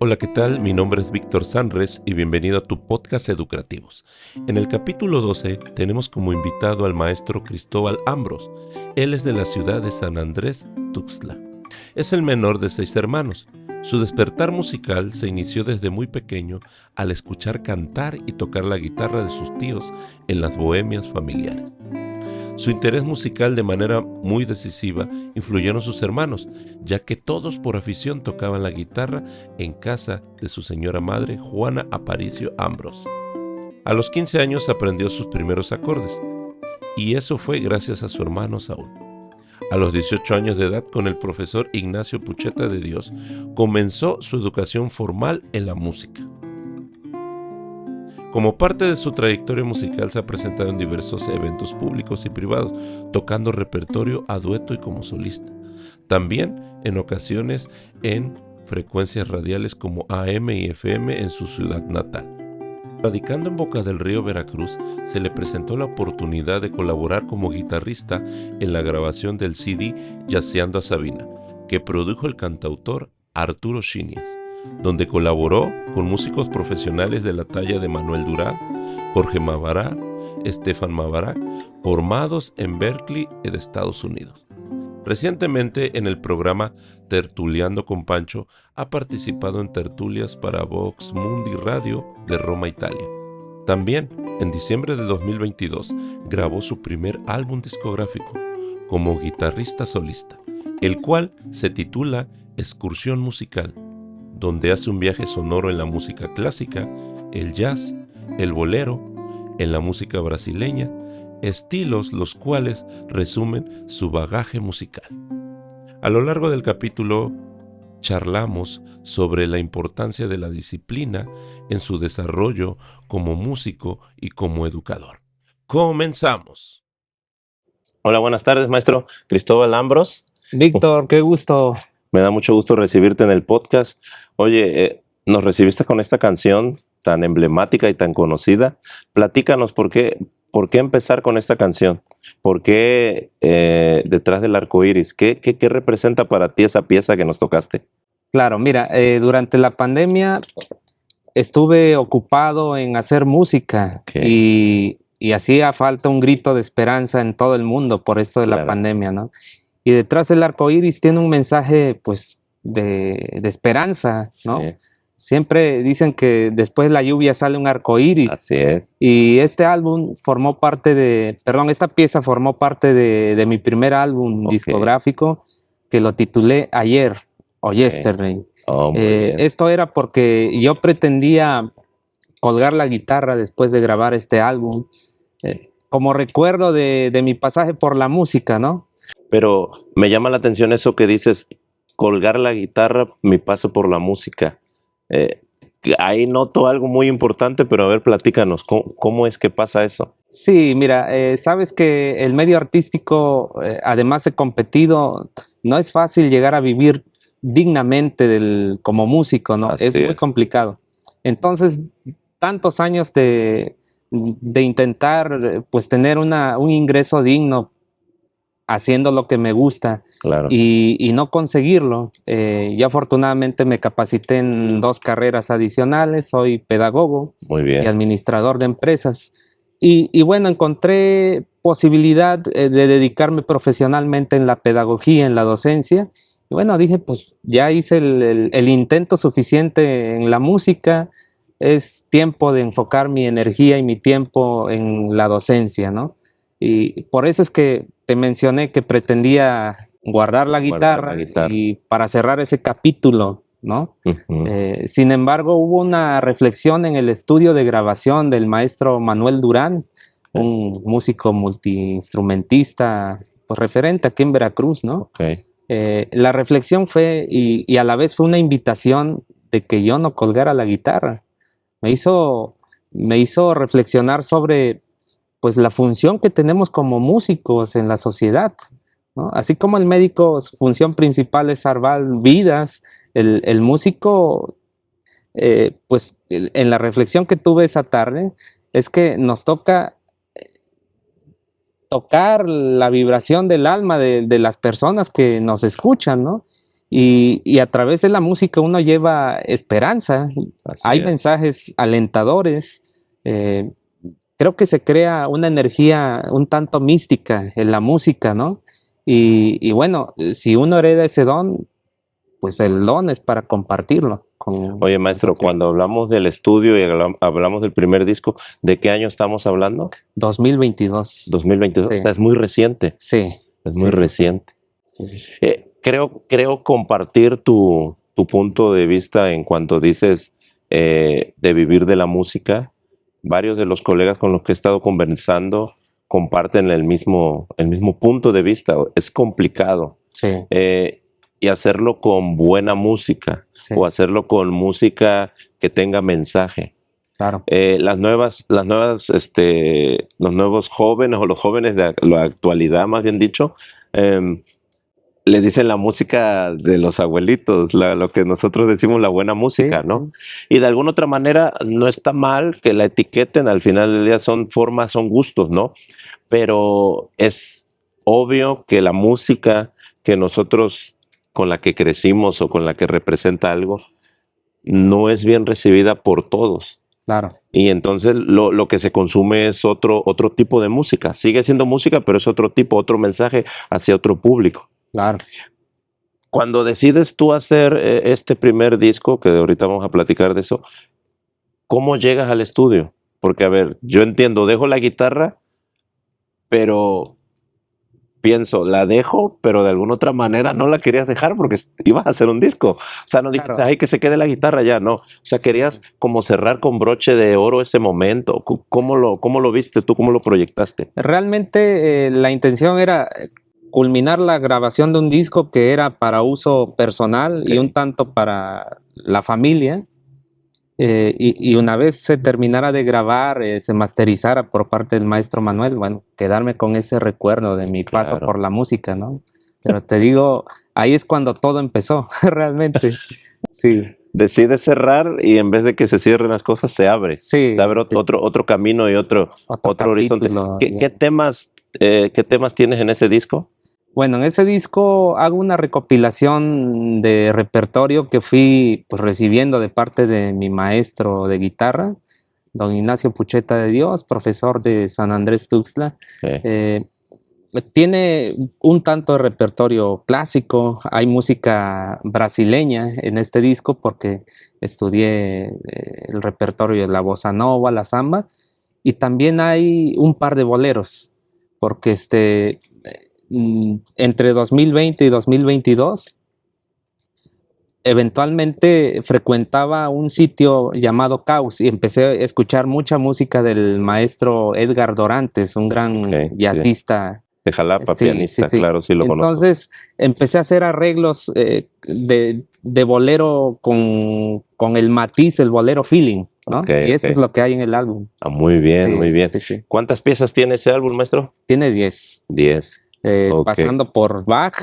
Hola, ¿qué tal? Mi nombre es Víctor Sanres y bienvenido a tu podcast Educativos. En el capítulo 12 tenemos como invitado al maestro Cristóbal Ambros. Él es de la ciudad de San Andrés, Tuxtla. Es el menor de 6 hermanos. Su despertar musical se inició desde muy pequeño al escuchar cantar y tocar la guitarra de sus tíos en las bohemias familiares. Su interés musical de manera muy decisiva influyeron sus hermanos, ya que todos por afición tocaban la guitarra en casa de su señora madre, Juana Aparicio Ambros. A los 15 años aprendió sus primeros acordes, y eso fue gracias a su hermano Saúl. A los 18 años de edad, con el profesor Ignacio Pucheta de Dios, comenzó su educación formal en la música. Como parte de su trayectoria musical se ha presentado en diversos eventos públicos y privados, tocando repertorio a dueto y como solista. También en ocasiones en frecuencias radiales como AM y FM en su ciudad natal. Radicando en Boca del Río, Veracruz, se le presentó la oportunidad de colaborar como guitarrista en la grabación del CD Jazzeando a Sabina, que produjo el cantautor Arturo Shinias, donde colaboró con músicos profesionales de la talla de Manuel Durán, Jorge Mavará, Estefan Mavará, formados en Berkeley de Estados Unidos. Recientemente, en el programa Tertuliando con Pancho, ha participado en tertulias para Vox Mundi Radio de Roma, Italia. También, en diciembre de 2022, grabó su primer álbum discográfico como guitarrista solista, el cual se titula Excursión Musical, donde hace un viaje sonoro en la música clásica, el jazz, el bolero, en la música brasileña, estilos los cuales resumen su bagaje musical. A lo largo del capítulo charlamos sobre la importancia de la disciplina en su desarrollo como músico y como educador. ¡Comenzamos! Hola, buenas tardes, maestro Cristóbal Ambros. Víctor, qué gusto. Me da mucho gusto recibirte en el podcast. Oye, nos recibiste con esta canción tan emblemática y tan conocida. Platícanos por qué empezar con esta canción. ¿Por qué Detrás del arco iris? ¿Qué representa para ti esa pieza que nos tocaste? Claro, mira, durante la pandemia estuve ocupado en hacer música y hacía falta un grito de esperanza en todo el mundo por esto de la pandemia, ¿no? Y Detrás del arco iris tiene un mensaje, pues, de esperanza, ¿no? Sí. Siempre dicen que después de la lluvia sale un arco iris. Así es. Y este álbum formó parte esta pieza formó parte de mi primer álbum discográfico, que lo titulé Ayer o Yesterday. Oh, muy bien. Esto era porque yo pretendía colgar la guitarra después de grabar este álbum, como recuerdo de mi pasaje por la música, ¿no? Pero me llama la atención eso que dices, colgar la guitarra, mi paso por la música. Ahí noto algo muy importante, pero a ver, platícanos, ¿cómo es que pasa eso? Sí, mira, sabes que el medio artístico, además de competido, no es fácil llegar a vivir dignamente como músico, ¿no? Es muy complicado. Entonces, tantos años de intentar, pues, tener un ingreso digno haciendo lo que me gusta, claro, y no conseguirlo. Yo afortunadamente me capacité en 2 carreras adicionales, soy pedagogo y administrador de empresas. Y bueno, encontré posibilidad de dedicarme profesionalmente en la pedagogía, en la docencia. Y bueno, dije, pues ya hice el intento suficiente en la música, es tiempo de enfocar mi energía y mi tiempo en la docencia, ¿no? Y por eso es que te mencioné que pretendía guardar la guitarra y para cerrar ese capítulo, ¿no? Sin embargo, hubo una reflexión en el estudio de grabación del maestro Manuel Durán, un músico multiinstrumentista, pues referente aquí en Veracruz, ¿no? La reflexión fue, y a la vez fue una invitación de que yo no colgara la guitarra. Me hizo reflexionar sobre, pues, la función que tenemos como músicos en la sociedad, ¿no? Así como el médico, su función principal es salvar vidas, el músico, pues, en la reflexión que tuve esa tarde, es que nos toca tocar la vibración del alma de las personas que nos escuchan, ¿no? Y a través de la música uno lleva esperanza, hay mensajes alentadores, creo que se crea una energía un tanto mística en la música, ¿no? Y bueno, si uno hereda ese don, pues el don es para compartirlo. Oye, maestro, cuando hablamos del estudio y hablamos del primer disco, ¿de qué año estamos hablando? 2022. 2022, Sí. O sea, es muy reciente. Sí. Es muy reciente. Sí. Creo compartir tu punto de vista en cuanto dices de vivir de la música. Varios de los colegas con los que he estado conversando comparten el mismo punto de vista. Es complicado. Sí. Y hacerlo con buena música, sí, o hacerlo con música que tenga mensaje. Claro. Los nuevos jóvenes o los jóvenes de la actualidad, más bien dicho, le dicen la música de los abuelitos, lo que nosotros decimos la buena música, sí, ¿no? Y de alguna otra manera no está mal que la etiqueten, al final del día son formas, son gustos, ¿no? Pero es obvio que la música que nosotros, con la que crecimos o con la que representa algo, no es bien recibida por todos. Claro. Y entonces lo que se consume es otro tipo de música. Sigue siendo música, pero es otro tipo, otro mensaje hacia otro público. Claro. Cuando decides tú hacer este primer disco, que ahorita vamos a platicar de eso, ¿cómo llegas al estudio? Porque, a ver, yo entiendo, dejo la guitarra, pero pienso, la dejo, pero de alguna otra manera no la querías dejar porque ibas a hacer un disco. O sea, no dijiste, ay, que se quede la guitarra ya, no. O sea, querías como cerrar con broche de oro ese momento. ¿Cómo lo viste tú? ¿Cómo lo proyectaste? Realmente la intención era culminar la grabación de un disco que era para uso personal, okay, y un tanto para la familia. Y una vez se terminara de grabar, se masterizara por parte del maestro Manuel, bueno, quedarme con ese recuerdo de mi paso por la música, ¿no? Pero te digo, ahí es cuando todo empezó, realmente. Sí. Decide cerrar y en vez de que se cierren las cosas, se abre. Sí. Se abre, sí, otro camino y otro horizonte. ¿Qué temas tienes en ese disco? Bueno, en ese disco hago una recopilación de repertorio que fui pues recibiendo de parte de mi maestro de guitarra, don Ignacio Pucheta de Dios, profesor de San Andrés Tuxtla. Sí. Tiene un tanto de repertorio clásico, hay música brasileña en este disco porque estudié el repertorio de la bossa nova, la samba, y también hay un par de boleros, porque entre 2020 y 2022, eventualmente frecuentaba un sitio llamado Caos y empecé a escuchar mucha música del maestro Edgar Dorantes, un gran jazzista. De Jalapa, sí, pianista, sí, claro, sí lo conozco. Entonces empecé a hacer arreglos de bolero con el matiz, el bolero feeling, ¿no? Y eso es lo que hay en el álbum. Ah, muy bien, sí, muy bien. Sí, sí. ¿Cuántas piezas tiene ese álbum, maestro? Tiene 10. 10. Pasando por Bach,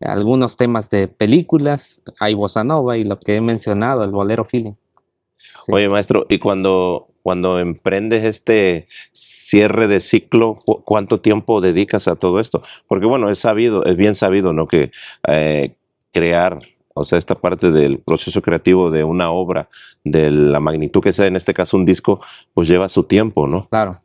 algunos temas de películas, hay bossa nova y lo que he mencionado, el bolero feeling. Sí. Oye, maestro, y cuando emprendes este cierre de ciclo, ¿cuánto tiempo dedicas a todo esto? Porque bueno, es bien sabido, ¿no? Que crear, o sea, esta parte del proceso creativo de una obra, de la magnitud que sea, en este caso un disco, pues lleva su tiempo, ¿no? Claro.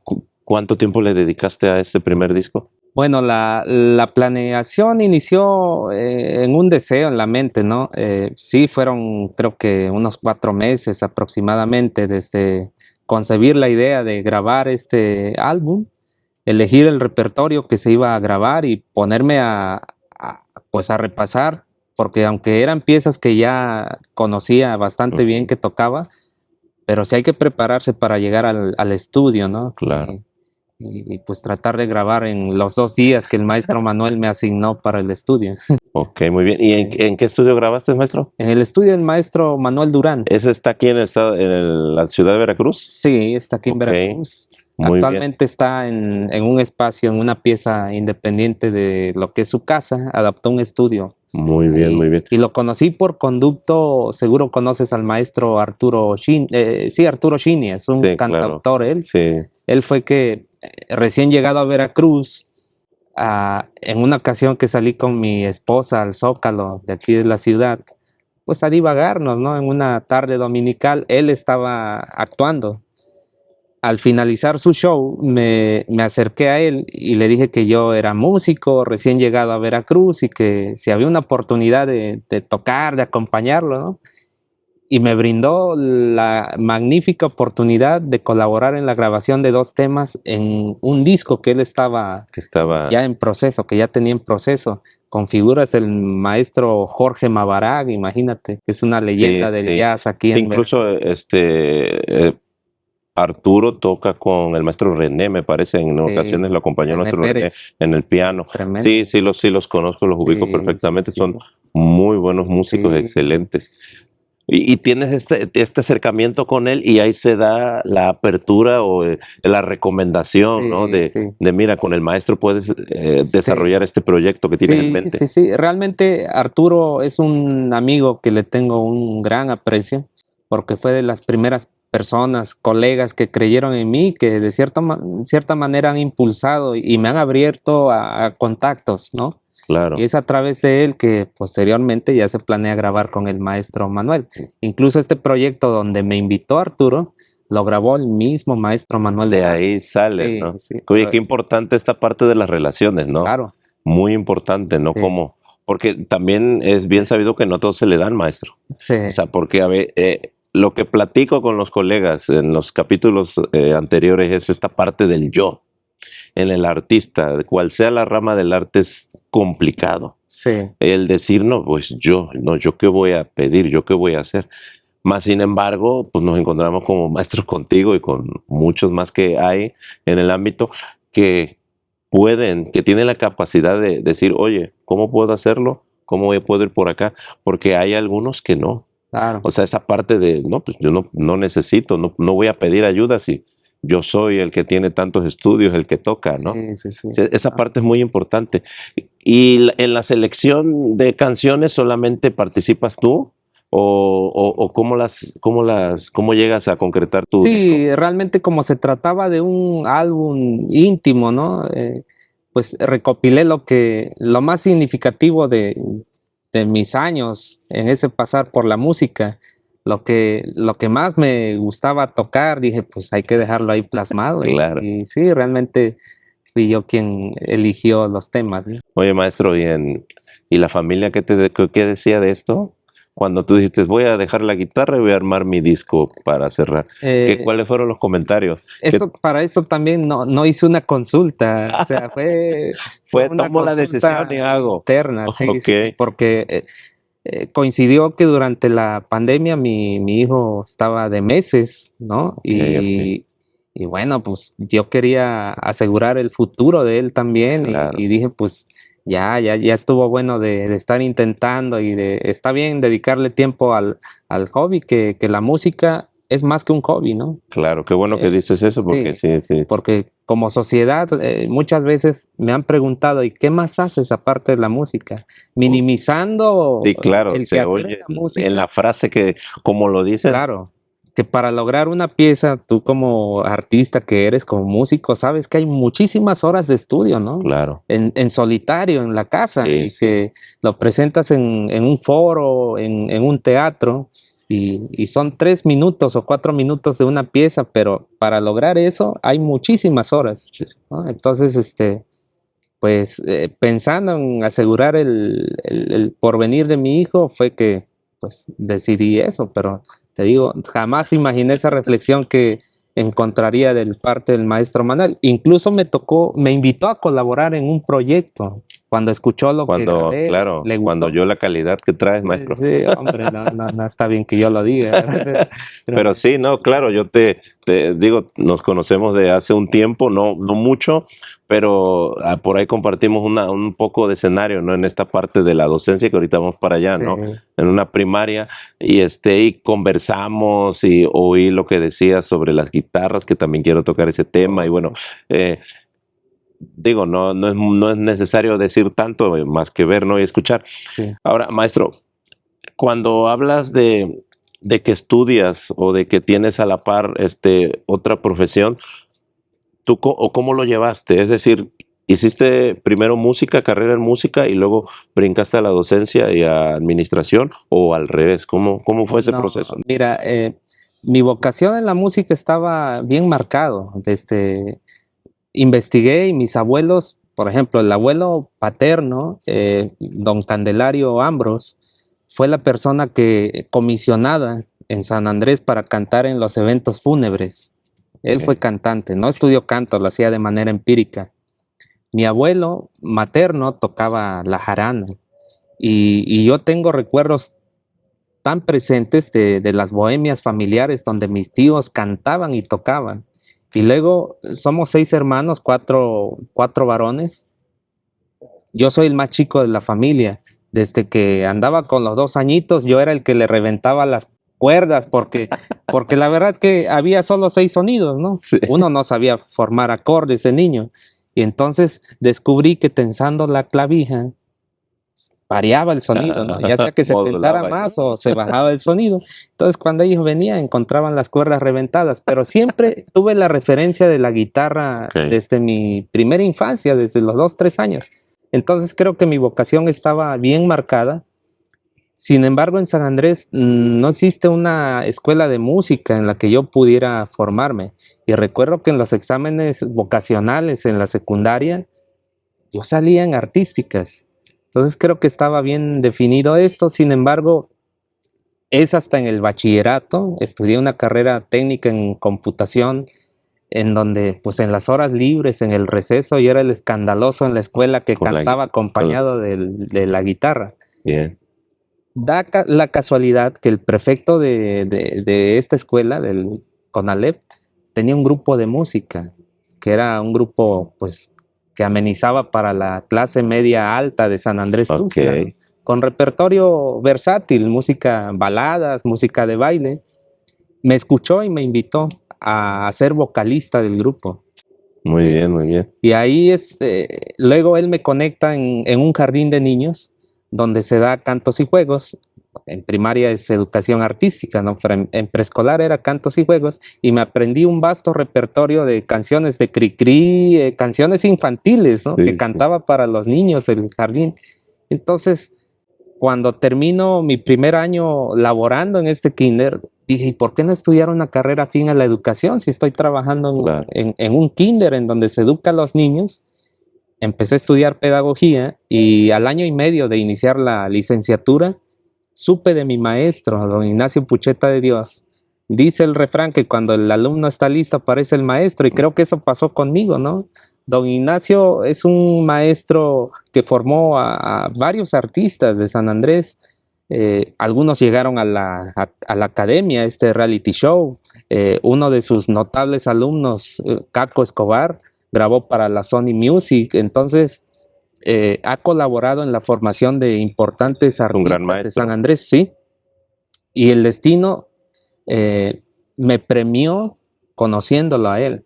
¿Cuánto tiempo le dedicaste a este primer disco? Bueno, la planeación inició en un deseo en la mente, ¿no? Sí, fueron creo que unos 4 meses aproximadamente desde concebir la idea de grabar este álbum, elegir el repertorio que se iba a grabar y ponerme pues a repasar, porque aunque eran piezas que ya conocía bastante bien que tocaba, pero sí hay que prepararse para llegar al estudio, ¿no? Claro. Y pues tratar de grabar en los 2 días que el maestro Manuel me asignó para el estudio. Ok, muy bien. ¿Y en qué estudio grabaste, maestro? En el estudio del maestro Manuel Durán. ¿Ese está aquí en la ciudad de Veracruz? Sí, está aquí en Veracruz. Actualmente está en un espacio, en una pieza independiente de lo que es su casa, adaptó un estudio. Muy bien, muy bien. Y lo conocí por conducto, seguro conoces al maestro Arturo Shin, Arturo Shini, es un cantautor, claro. Él. Sí. Él fue que recién llegado a Veracruz, en una ocasión que salí con mi esposa al Zócalo de aquí de la ciudad, pues a divagarnos, ¿no? En una tarde dominical, él estaba actuando. Al finalizar su show, me acerqué a él y le dije que yo era músico, recién llegado a Veracruz y que si había una oportunidad de tocar, de acompañarlo, ¿no? Y me brindó la magnífica oportunidad de colaborar en la grabación de 2 temas en un disco que él estaba ya en proceso, que ya tenía en proceso, con figuras del maestro Jorge Mavarag, imagínate, que es una leyenda del jazz aquí en incluso Arturo toca con el maestro René, me parece, en ocasiones lo acompañó el maestro René en el piano. Tremendo. Sí los conozco, los ubico perfectamente, son muy buenos músicos, excelentes. Y tienes este acercamiento con él y ahí se da la apertura o la recomendación, ¿no? De mira, con el maestro puedes desarrollar este proyecto que tienes en mente. Sí, realmente Arturo es un amigo que le tengo un gran aprecio porque fue de las primeras personas, colegas que creyeron en mí, que de cierta manera han impulsado y me han abierto a contactos, ¿no? Claro. Y es a través de él que posteriormente ya se planea grabar con el maestro Manuel. Incluso este proyecto donde me invitó Arturo, lo grabó el mismo maestro Manuel. De ahí sale, ¿no? Oye, qué importante esta parte de las relaciones, ¿no? Claro. Muy importante, ¿no? Como, porque también es bien sabido que no todo se le dan, maestro. Sí. O sea, porque a ver, lo que platico con los colegas en los capítulos anteriores es esta parte del yo. En el artista, cual sea la rama del arte, es complicado. Sí. El decir, no, pues yo qué voy a pedir, yo qué voy a hacer. Más sin embargo, pues nos encontramos como maestros contigo y con muchos más que hay en el ámbito que tienen la capacidad de decir, oye, ¿cómo puedo hacerlo? ¿Cómo puedo ir por acá? Porque hay algunos que no. Claro. O sea, esa parte de, no, pues yo no necesito, no voy a pedir ayuda si yo soy el que tiene tantos estudios, el que toca, ¿no? Sí. Esa parte es muy importante. ¿Y en la selección de canciones solamente participas tú? ¿O cómo llegas a concretar tu disco? Realmente como se trataba de un álbum íntimo, ¿no? Pues recopilé lo más significativo de mis años en ese pasar por la música. Lo que más me gustaba tocar, dije, pues hay que dejarlo ahí plasmado. Claro. Y sí, realmente fui yo quien eligió los temas, ¿no? Oye, maestro, ¿y la familia qué decía de esto? Cuando tú dijiste, voy a dejar la guitarra y voy a armar mi disco para cerrar. ¿Cuáles fueron los comentarios? Para esto también no hice una consulta. O sea, fue tomo la decisión y hago. Interna, sí, porque coincidió que durante la pandemia mi hijo estaba de meses, ¿no? Y bueno, pues yo quería asegurar el futuro de él también. Claro. Y dije, pues ya estuvo bueno de estar intentando y está bien dedicarle tiempo al hobby, que la música es más que un hobby, ¿no? Claro, qué bueno que dices eso, porque sí. Porque como sociedad muchas veces me han preguntado, ¿y qué más haces aparte de la música? Minimizando claro, el se oye la música. En la frase que, como lo dices. Claro, que para lograr una pieza, tú como artista que eres, como músico, sabes que hay muchísimas horas de estudio, ¿no? Claro. En solitario, en la casa, que lo presentas en un foro, en un teatro, y son 3 minutos o 4 minutos de una pieza, pero para lograr eso hay muchísimas horas, ¿no? Entonces, pues pensando en asegurar el porvenir de mi hijo, fue que pues decidí eso, pero te digo, jamás imaginé esa reflexión que encontraría del parte del maestro Manuel. Incluso me invitó a colaborar en un proyecto. Cuando escuchó que grabé, claro, le gustó. Cuando oyó la calidad que traes, maestro. Sí, hombre, no está bien que yo lo diga. Pero sí, no, claro, yo te digo, nos conocemos de hace un tiempo, no mucho, pero por ahí compartimos un poco de escenario, ¿no? En esta parte de la docencia que ahorita vamos para allá, ¿no? En una primaria, y conversamos y oí lo que decías sobre las guitarras, que también quiero tocar ese tema, y bueno, digo, no es necesario decir tanto más que ver, ¿no? Y escuchar. Sí. Ahora, maestro, cuando hablas de que estudias o de que tienes a la par otra profesión, ¿tú cómo lo llevaste? Es decir, ¿Hiciste primero música, carrera en música, y luego brincaste a la docencia y a administración, o al revés? ¿Cómo fue ese proceso? Mira, mi vocación en la música estaba bien marcado. Investigué y mis abuelos, por ejemplo, el abuelo paterno, don Candelario Ambros, fue la persona que comisionada en San Andrés para cantar en los eventos fúnebres. Él fue cantante, no estudió canto, lo hacía de manera empírica. Mi abuelo materno tocaba la jarana y yo tengo recuerdos tan presentes de las bohemias familiares donde mis tíos cantaban y tocaban. Y luego somos 6 hermanos, cuatro varones. Yo soy el más chico de la familia. Desde que andaba con los 2 añitos, yo era el que le reventaba las cuerdas porque la verdad que había solo 6 sonidos, ¿no? Sí. Uno no sabía formar acordes de niño. Y entonces descubrí que tensando la clavija variaba el sonido, ¿no? Ya sea que se tensara más o se bajaba el sonido. Entonces cuando ellos venían encontraban las cuerdas reventadas, pero siempre tuve la referencia de la guitarra desde mi primera infancia, desde los 2, 3 años. Entonces creo que mi vocación estaba bien marcada. Sin embargo, en San Andrés no existe una escuela de música en la que yo pudiera formarme. Y recuerdo que en los exámenes vocacionales en la secundaria, yo salía en artísticas. Entonces creo que estaba bien definido esto. Sin embargo, es hasta en el bachillerato. Estudié una carrera técnica en computación, en donde pues en las horas libres, en el receso, yo era el escandaloso en la escuela que cantaba acompañado de la guitarra. Bien. Da la casualidad que el prefecto de esta escuela, del CONALEP, tenía un grupo de música, que era un grupo pues que amenizaba para la clase media alta de San Andrés Tuxtla, ¿no? Con repertorio versátil, música baladas, música de baile. Me escuchó y me invitó a ser vocalista del grupo. Muy bien, muy bien. Y ahí luego él me conecta en un jardín de niños donde se da cantos y juegos. En primaria es educación artística, ¿no? Pero en preescolar era cantos y juegos, y me aprendí un vasto repertorio de canciones de Cricri, canciones infantiles, ¿no? Que cantaba para los niños del jardín. Entonces, cuando termino mi primer año laborando en este kinder, dije, ¿y por qué no estudiar una carrera afín a la educación si estoy trabajando en un kinder en donde se educa a los niños? Empecé a estudiar pedagogía y al año y medio de iniciar la licenciatura, supe de mi maestro, don Ignacio Pucheta de Dios. Dice el refrán que cuando el alumno está listo aparece el maestro, y creo que eso pasó conmigo, ¿no? Don Ignacio es un maestro que formó a varios artistas de San Andrés. Algunos llegaron a la academia, este reality show. Uno de sus notables alumnos, Caco Escobar, grabó para la Sony Music. Entonces ha colaborado en la formación de importantes artistas de San Andrés, sí. Y el destino me premió conociéndolo a él.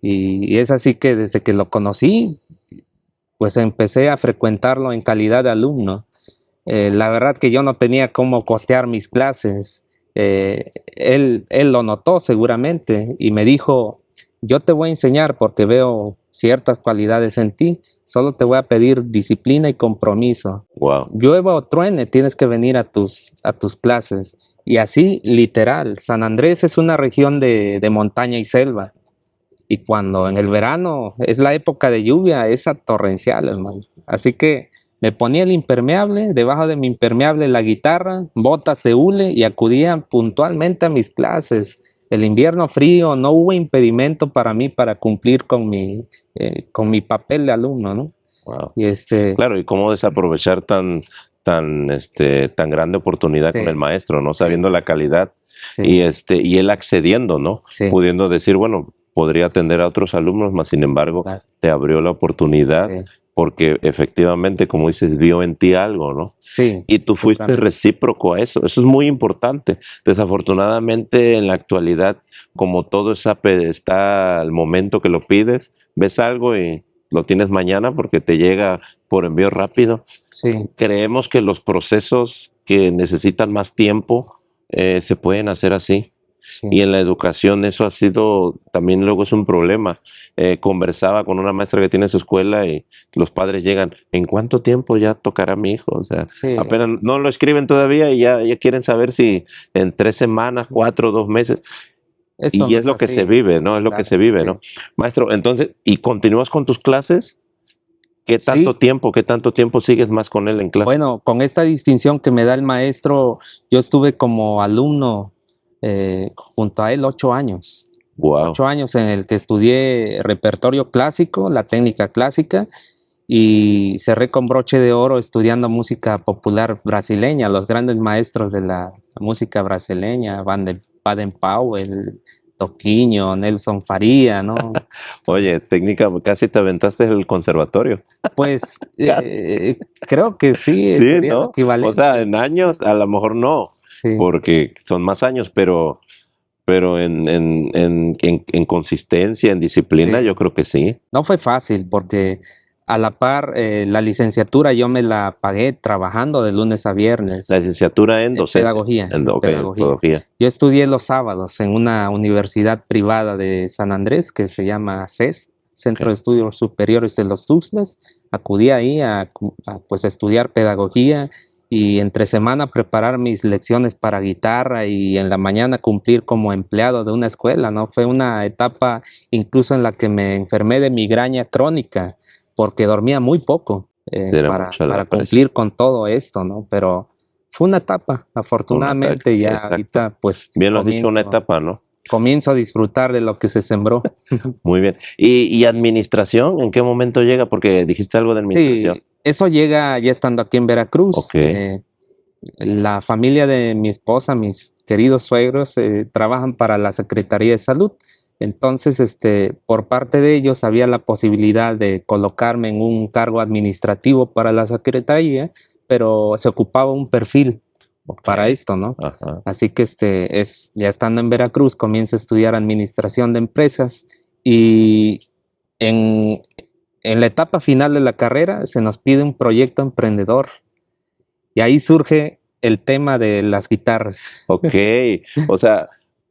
Y es así que desde que lo conocí, pues empecé a frecuentarlo en calidad de alumno. La verdad que yo no tenía cómo costear mis clases. Él lo notó seguramente y me dijo, yo te voy a enseñar porque veo ciertas cualidades en ti, solo te voy a pedir disciplina y compromiso. Wow. Llueva o truene, tienes que venir a tus clases. Y así, literal, San Andrés es una región de montaña y selva. Y cuando en el verano es la época de lluvia, es torrencial, hermano. Así que me ponía el impermeable, debajo de mi impermeable la guitarra, botas de hule, y acudía puntualmente a mis clases. El invierno frío no hubo impedimento para mí para cumplir con mi papel de alumno, ¿no? Wow. Claro, y cómo desaprovechar tan grande oportunidad con el maestro, ¿no? Sabiendo la calidad y él accediendo, ¿no? Pudiendo decir, bueno, podría atender a otros alumnos, mas sin embargo te abrió la oportunidad porque efectivamente, como dices, vio en ti algo, ¿no? Sí. Y tú fuiste recíproco a eso. Eso es muy importante. Desafortunadamente, en la actualidad, como todo está al momento que lo pides, ves algo y lo tienes mañana porque te llega por envío rápido. Sí. Creemos que los procesos que necesitan más tiempo se pueden hacer así. Sí. Y en la educación eso ha sido, también luego es un problema. Conversaba con una maestra que tiene su escuela y los padres llegan, ¿en cuánto tiempo ya tocará mi hijo? O sea, Sí. apenas no lo escriben todavía y ya quieren saber si en 3 semanas, 4, 2 meses. Esto Y no es es lo que así. se vive, ¿no? Es lo que Claro, se vive, sí. ¿no? Maestro, entonces, ¿y continúas con tus clases? ¿Qué Sí. tanto tiempo sigues más con él en clase? Bueno, con esta distinción que me da el maestro, yo estuve como alumno junto a él 8 años. Wow. 8 años en el que estudié repertorio clásico, la técnica clásica, y cerré con broche de oro estudiando música popular brasileña, los grandes maestros de la música brasileña, Baden Powell, Toquinho, Nelson Faría, ¿no? Oye, técnica, casi te aventaste el conservatorio. Pues Casi. creo que sí, Sí, sería lo ¿no? O sea, equivalente. en años a lo mejor no, Sí. porque son más años, pero en consistencia, en disciplina, Sí. yo creo que sí. No fue fácil porque a la par la licenciatura yo me la pagué trabajando de lunes a La viernes licenciatura en en docencia, pedagogía, en, en ok, en pedagogía. pedagogía. Yo estudié los sábados en una universidad privada de San Andrés que se llama CES, Centro Ok. de Estudios Superiores de los Tuxtlas. Acudí ahí pues, a estudiar pedagogía y entre semana preparar mis lecciones para guitarra y en la mañana cumplir como empleado de una escuela, ¿no? Fue una etapa incluso en la que me enfermé de migraña crónica porque dormía muy poco Será mucho la para presión. cumplir con todo esto, ¿no? Pero fue una etapa, afortunadamente ya Exacto. ahorita pues Bien lo has dicho, una etapa, ¿no? comienzo a disfrutar de lo que se sembró. Muy bien. ¿Y administración? ¿En qué momento llega? Porque dijiste algo de administración. Sí, eso llega ya estando aquí en Veracruz. Ok. La familia de mi esposa, mis queridos suegros, trabajan para la Secretaría de Salud. Entonces, por parte de ellos había la posibilidad de colocarme en un cargo administrativo para la Secretaría, pero se ocupaba un perfil para Ok. esto, ¿no? Ajá. Así que ya estando en Veracruz, comienzo a estudiar administración de empresas y en, en la etapa final de la carrera se nos pide un proyecto emprendedor y ahí surge el tema de las guitarras. Ok. O sea,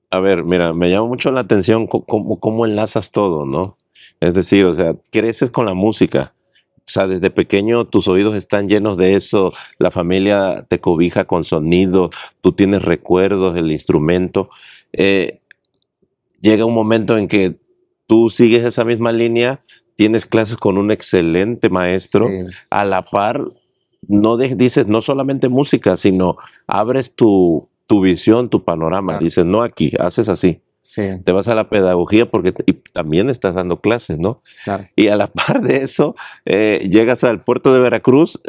a ver, mira, me llama mucho la atención cómo enlazas todo, ¿no? Es decir, o sea, creces con la música. O sea, desde pequeño tus oídos están llenos de eso, la familia te cobija con sonido, tú tienes recuerdos del instrumento. Eh, Llega un momento en que tú sigues esa misma línea, tienes clases con un excelente maestro, Sí, a la par, dices no solamente música, sino abres tu visión, tu panorama. claro, Dices, no aquí, haces así. sí, Te vas a la pedagogía porque y también estás dando clases, ¿no? claro. Y a la par de eso, llegas al puerto de Veracruz.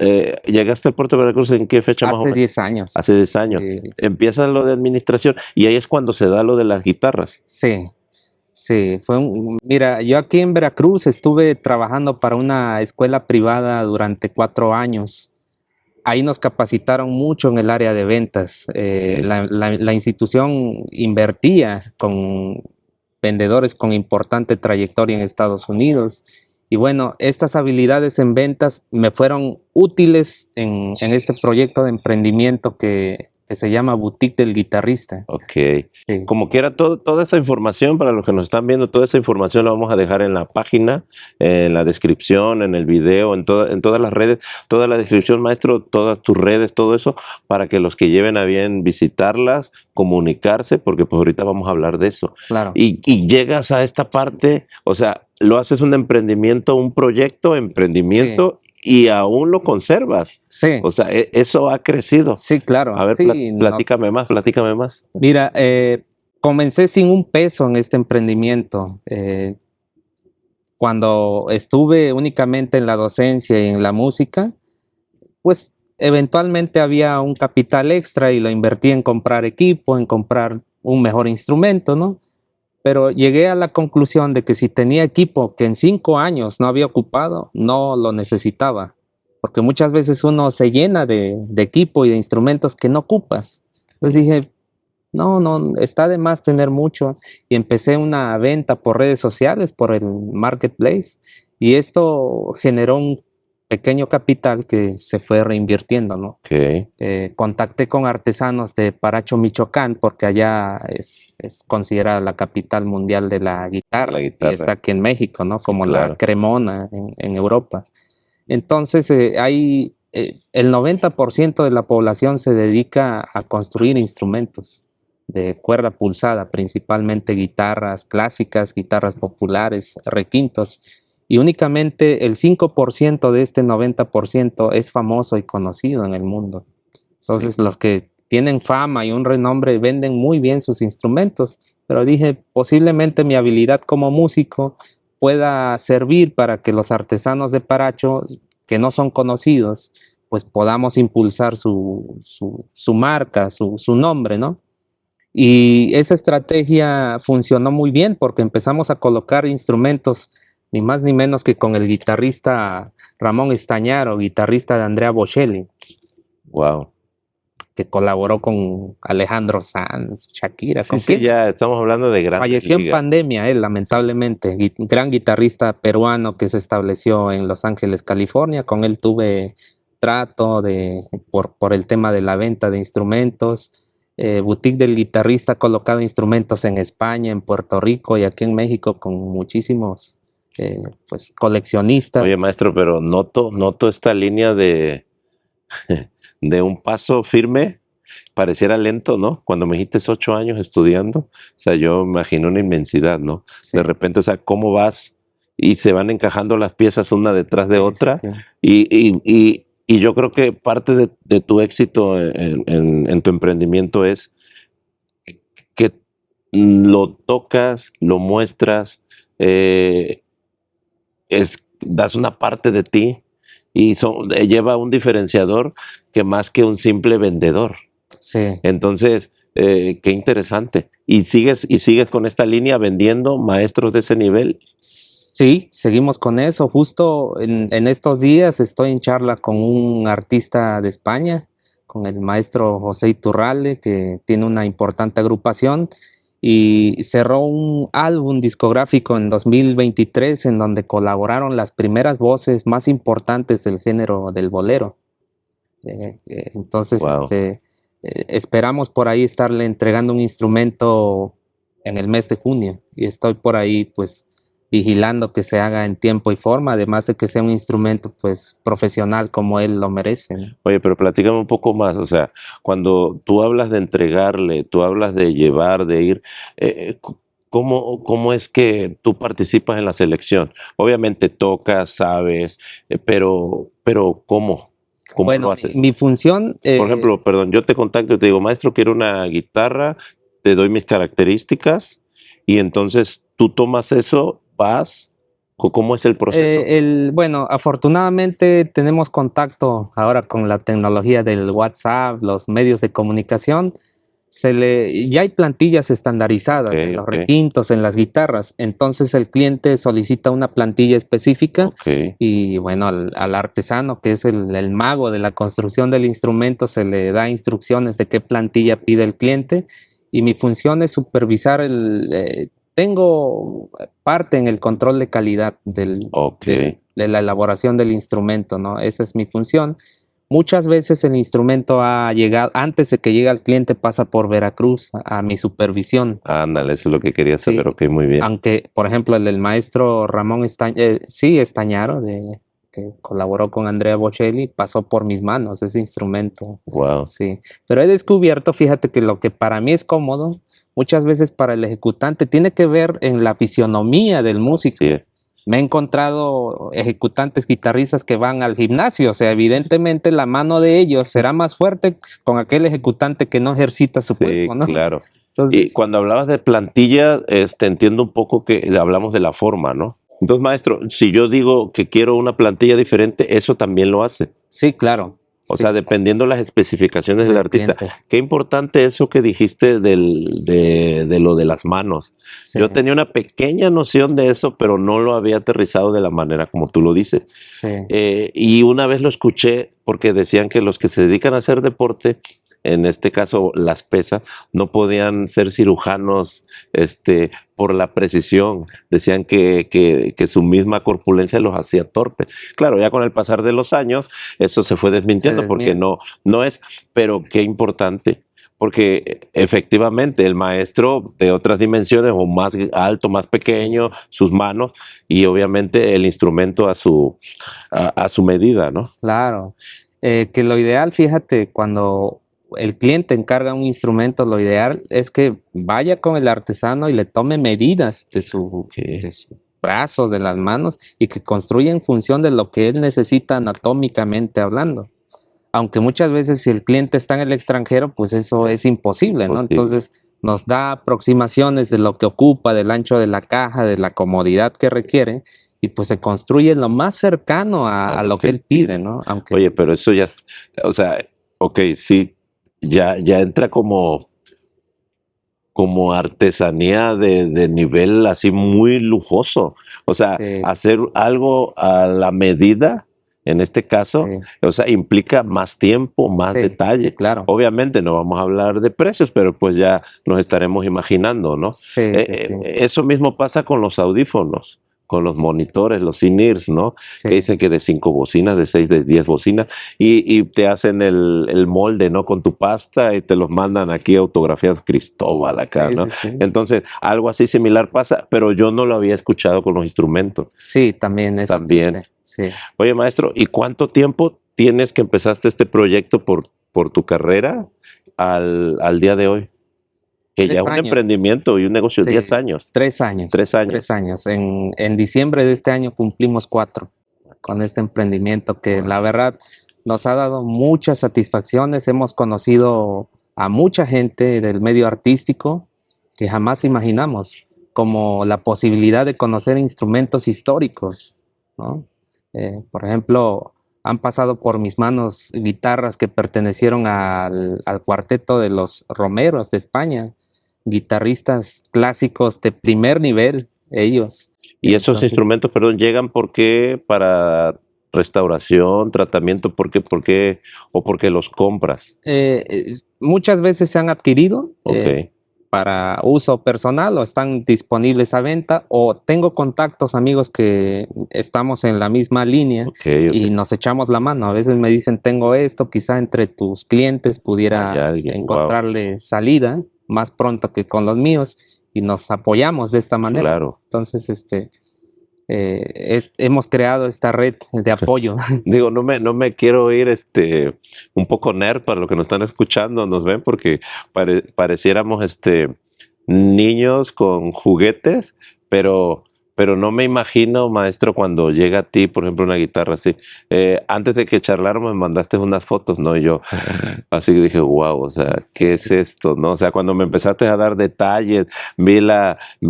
¿Llegaste al puerto de Veracruz en qué fecha más o Hace menos? 10 años. Hace 10 años. Sí, Empiezas lo de administración y ahí es cuando se da lo de las guitarras. sí, sí. Mira, yo aquí en Veracruz estuve trabajando para una escuela privada durante 4 años. Ahí nos capacitaron mucho en el área de ventas. Ok. La institución invertía con vendedores con importante trayectoria en Estados Unidos. Y bueno, estas habilidades en ventas me fueron útiles en este proyecto de emprendimiento que se llama Boutique del Guitarrista. Ok. Sí, Como quiera, toda esa información, para los que nos están viendo, toda esa información la vamos a dejar en la página, en la descripción, en el video, en todas las redes, toda la descripción, maestro, todas tus redes, todo eso, para que los que lleven a bien visitarlas, comunicarse, porque pues ahorita vamos a hablar de eso. claro. Y llegas a esta parte, o sea, lo haces un emprendimiento, un proyecto, emprendimiento, y aún lo conservas. Sí, O sea, eso ha crecido. sí, claro. A ver, Sí, platícame más, platícame más. mira, comencé sin un peso en este emprendimiento. Cuando estuve únicamente en la docencia y en la música, pues eventualmente había un capital extra y lo invertí en comprar equipo, en comprar un mejor instrumento, ¿no? Pero llegué a la conclusión de que si tenía equipo que en 5 años no había ocupado, no lo necesitaba. Porque muchas veces uno se llena de equipo y de instrumentos que no ocupas. Entonces dije, no, está de más tener mucho. Y empecé una venta por redes sociales, por el marketplace. Y esto generó pequeño capital que se fue reinvirtiendo, ¿no? Okay. Contacté con artesanos de Paracho, Michoacán, porque allá es considerada la capital mundial de la guitarra, y está aquí en México, ¿no? Sí, como claro, la Cremona en Europa. Entonces, el 90% de la población se dedica a construir instrumentos de cuerda pulsada, principalmente guitarras clásicas, guitarras populares, requintos, y únicamente el 5% de este 90% es famoso y conocido en el mundo. Entonces, sí, los que tienen fama y un renombre venden muy bien sus instrumentos, pero dije, posiblemente mi habilidad como músico pueda servir para que los artesanos de Paracho, que no son conocidos, pues podamos impulsar su marca, su nombre, ¿no? Y esa estrategia funcionó muy bien porque empezamos a colocar instrumentos ni más ni menos que con el guitarrista Ramón Estañaro, guitarrista de Andrea Bocelli. Wow. Que colaboró con Alejandro Sanz, Shakira. Sí, sí, ya estamos hablando de grandes ligas. Falleció en pandemia él, lamentablemente. Sí. Gran guitarrista peruano que se estableció en Los Ángeles, California. Con él tuve trato por el tema de la venta de instrumentos. Boutique del guitarrista ha colocado instrumentos en España, en Puerto Rico y aquí en México con muchísimos pues coleccionistas. Oye, maestro, pero noto esta línea de un paso firme, pareciera lento, ¿no? Cuando me dijiste 8 años estudiando, o sea, yo imagino una inmensidad, ¿no? Sí. De repente, o sea, ¿cómo vas? Y se van encajando las piezas una detrás de otra. Sí, sí. Y yo creo que parte de tu éxito en tu emprendimiento es que lo tocas, lo muestras, das una parte de ti y lleva un diferenciador que más que un simple vendedor. Sí. Entonces, qué interesante. ¿Y sigues con esta línea vendiendo maestros de ese nivel? Sí, seguimos con eso. Justo en estos días estoy en charla con un artista de España, con el maestro José Iturralde, que tiene una importante agrupación y cerró un álbum discográfico en 2023 en donde colaboraron las primeras voces más importantes del género del bolero. Entonces, wow, esperamos por ahí estarle entregando un instrumento en el mes de junio y estoy por ahí pues vigilando que se haga en tiempo y forma, además de que sea un instrumento pues profesional como él lo merece, ¿no? Oye, pero platícame un poco más, o sea, cuando tú hablas de entregarle, tú hablas de llevar, de ir, ¿cómo es que tú participas en la selección? Obviamente tocas, sabes, pero ¿cómo? ¿Cómo bueno, lo haces? Mi función... Por ejemplo, perdón, yo te contacto y te digo, maestro, quiero una guitarra, te doy mis características y entonces tú tomas eso, vas, ¿cómo es el proceso? Bueno, afortunadamente tenemos contacto ahora con la tecnología del WhatsApp, los medios de comunicación. Ya hay plantillas estandarizadas en los requintos, en las guitarras. Entonces el cliente solicita una plantilla específica y bueno, al artesano, que es el mago de la construcción del instrumento, se le da instrucciones de qué plantilla pide el cliente y mi función es supervisar tengo parte en el control de calidad de la elaboración del instrumento, ¿no? Esa es mi función. Muchas veces el instrumento ha llegado, antes de que llegue al cliente, pasa por Veracruz a mi supervisión. Ándale, eso es lo que quería saber, sí. Ok, muy bien. Aunque, por ejemplo, el del maestro Ramón Estañaro, que colaboró con Andrea Bocelli, pasó por mis manos ese instrumento. Wow. Sí, pero he descubierto, fíjate que lo que para mí es cómodo, muchas veces para el ejecutante tiene que ver en la fisionomía del músico. Sí. Me he encontrado ejecutantes guitarristas que van al gimnasio, o sea, evidentemente la mano de ellos será más fuerte con aquel ejecutante que no ejercita su cuerpo, ¿no? Claro. Entonces, y cuando hablabas de plantilla, entiendo un poco que hablamos de la forma, ¿no? Entonces, maestro, si yo digo que quiero una plantilla diferente, ¿eso también lo hace? Sí, claro. O sea, dependiendo las especificaciones del artista. Qué importante eso que dijiste de lo de las manos. Sí. Yo tenía una pequeña noción de eso, pero no lo había aterrizado de la manera como tú lo dices. Sí. Y una vez lo escuché porque decían que los que se dedican a hacer deporte en este caso las pesas, no podían ser cirujanos por la precisión. Decían que su misma corpulencia los hacía torpes. Claro, ya con el pasar de los años, eso se fue desmintiendo porque no es, pero qué importante. Porque efectivamente el maestro de otras dimensiones, o más alto, más pequeño, sus manos, y obviamente el instrumento a su medida, ¿no? Claro. Que lo ideal, fíjate, cuando el cliente encarga un instrumento, lo ideal es que vaya con el artesano y le tome medidas de sus brazos, de las manos, y que construya en función de lo que él necesita anatómicamente hablando. Aunque muchas veces si el cliente está en el extranjero, pues eso es imposible, ¿no? Entonces nos da aproximaciones de lo que ocupa, del ancho de la caja, de la comodidad que requiere, y pues se construye lo más cercano a lo que él pide, ¿no? Oye, pero eso ya, o sea, ok, sí, ya entra como artesanía de nivel así muy lujoso. O sea, hacer algo a la medida, en este caso, o sea, implica más tiempo, más detalle. Claro. Obviamente no vamos a hablar de precios, pero pues ya nos estaremos imaginando, ¿no? Eso mismo pasa con los audífonos, con los monitores, los in-ears, ¿no? Que dicen que de 5 bocinas, de 6, de 10 bocinas, y te hacen el molde, ¿no? Con tu pasta y te los mandan aquí autografiados Cristóbal acá, ¿no? Entonces, algo así similar pasa, pero yo no lo había escuchado con los instrumentos. Sí, también eso. También. Oye, maestro, ¿y cuánto tiempo tienes que empezaste este proyecto por tu carrera al día de hoy? Que ya es un emprendimiento y un negocio, 10 años. 3 años. 3 años. 3 años. En diciembre de este año cumplimos 4 con este emprendimiento que la verdad nos ha dado muchas satisfacciones. Hemos conocido a mucha gente del medio artístico que jamás imaginamos, como la posibilidad de conocer instrumentos históricos, ¿no? Por ejemplo, han pasado por mis manos guitarras que pertenecieron al cuarteto de los Romeros de España, guitarristas clásicos de primer nivel, ellos. Y esos instrumentos, perdón, llegan porque para restauración, tratamiento, ¿por qué o porque los compras? Muchas veces se han adquirido para uso personal o están disponibles a venta, o tengo contactos, amigos que estamos en la misma línea y nos echamos la mano. A veces me dicen, tengo esto, quizá entre tus clientes pudiera encontrarle salida más pronto que con los míos, y nos apoyamos de esta manera. Claro. Entonces, hemos creado esta red de apoyo. Digo, no me quiero ir un poco nerd para los que nos están escuchando, nos ven, porque pareciéramos niños con juguetes, pero no me imagino, maestro, cuando llega a ti, por ejemplo, una guitarra así. Antes de que charláramos, me mandaste unas fotos, ¿no? Y yo así dije, wow, o sea, ¿qué es esto, no? O sea, cuando me empezaste a dar detalles, vi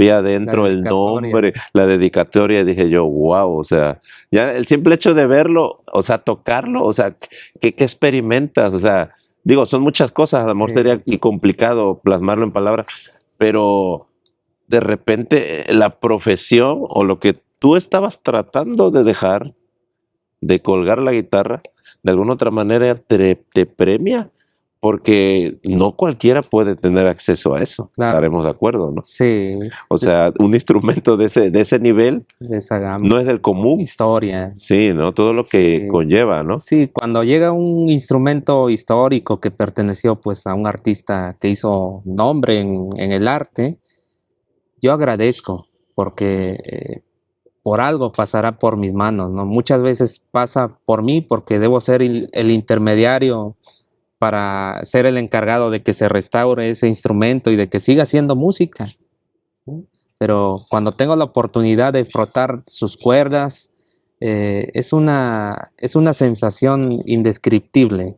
adentro el nombre, la dedicatoria, y dije yo, wow, o sea, ya el simple hecho de verlo, o sea, tocarlo, o sea, ¿qué experimentas? O sea, digo, son muchas cosas, a lo mejor sería complicado plasmarlo en palabras, pero de repente la profesión o lo que tú estabas tratando de dejar, de colgar la guitarra, de alguna otra manera te premia, porque no cualquiera puede tener acceso a eso. Claro. Estaremos de acuerdo, ¿no? Sí. O sea, un instrumento de ese nivel, de esa gama, no es del común. Historia. Sí, ¿no? Todo lo que conlleva, ¿no? Sí, cuando llega un instrumento histórico que perteneció pues a un artista que hizo nombre en el arte, yo agradezco, porque por algo pasará por mis manos, ¿no? Muchas veces pasa por mí porque debo ser el intermediario para ser el encargado de que se restaure ese instrumento y de que siga haciendo música, ¿no? Pero cuando tengo la oportunidad de frotar sus cuerdas, es una sensación indescriptible,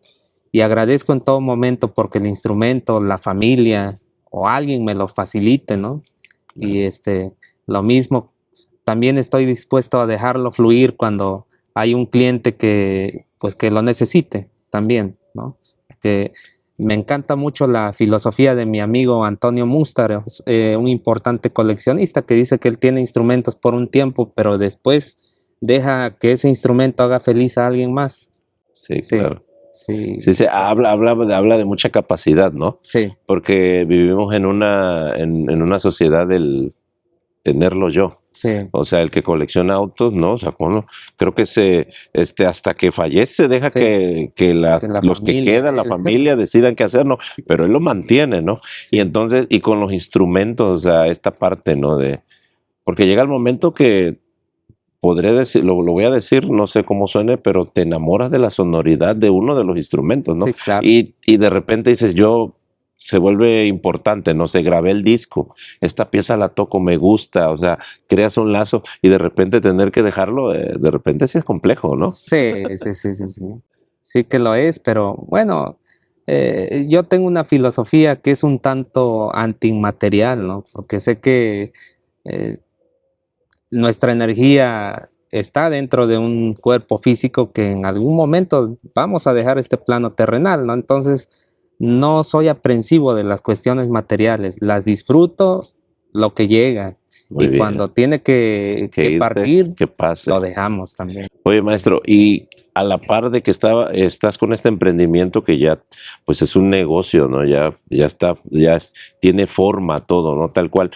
y agradezco en todo momento porque el instrumento, la familia o alguien me lo facilite, ¿no? Y lo mismo, también estoy dispuesto a dejarlo fluir cuando hay un cliente que lo necesite también, ¿no? Porque me encanta mucho la filosofía de mi amigo Antonio Mústaro, un importante coleccionista, que dice que él tiene instrumentos por un tiempo, pero después deja que ese instrumento haga feliz a alguien más. Sí, claro. Sí, sí, habla de mucha capacidad, ¿no? Sí. Porque vivimos en una sociedad del tenerlo yo. Sí. O sea, el que colecciona autos, ¿no? O sea, bueno, creo que hasta que fallece deja que los que quedan, la familia, decidan qué hacer, ¿no? Pero él lo mantiene, ¿no? Sí. Y entonces, y con los instrumentos, o sea, esta parte, ¿no? Porque llega el momento que podré decir, lo voy a decir, no sé cómo suene, pero te enamoras de la sonoridad de uno de los instrumentos, ¿no? Sí, claro. Y de repente dices, se vuelve importante, no sé, grabé el disco, esta pieza la toco, me gusta, o sea, creas un lazo y de repente tener que dejarlo, de repente sí es complejo, ¿no? Sí. Sí que lo es, pero bueno, yo tengo una filosofía que es un tanto antimaterial, ¿no? Porque sé que eh, nuestra energía está dentro de un cuerpo físico que en algún momento vamos a dejar este plano terrenal, ¿no? Entonces, no soy aprensivo de las cuestiones materiales, las disfruto lo que llega. Muy y bien. Cuando tiene que partir, que pase. Lo dejamos también. Oye, maestro, y a la par de que estás con este emprendimiento que ya, pues es un negocio, ¿no? Ya está, tiene forma todo, ¿no? Tal cual.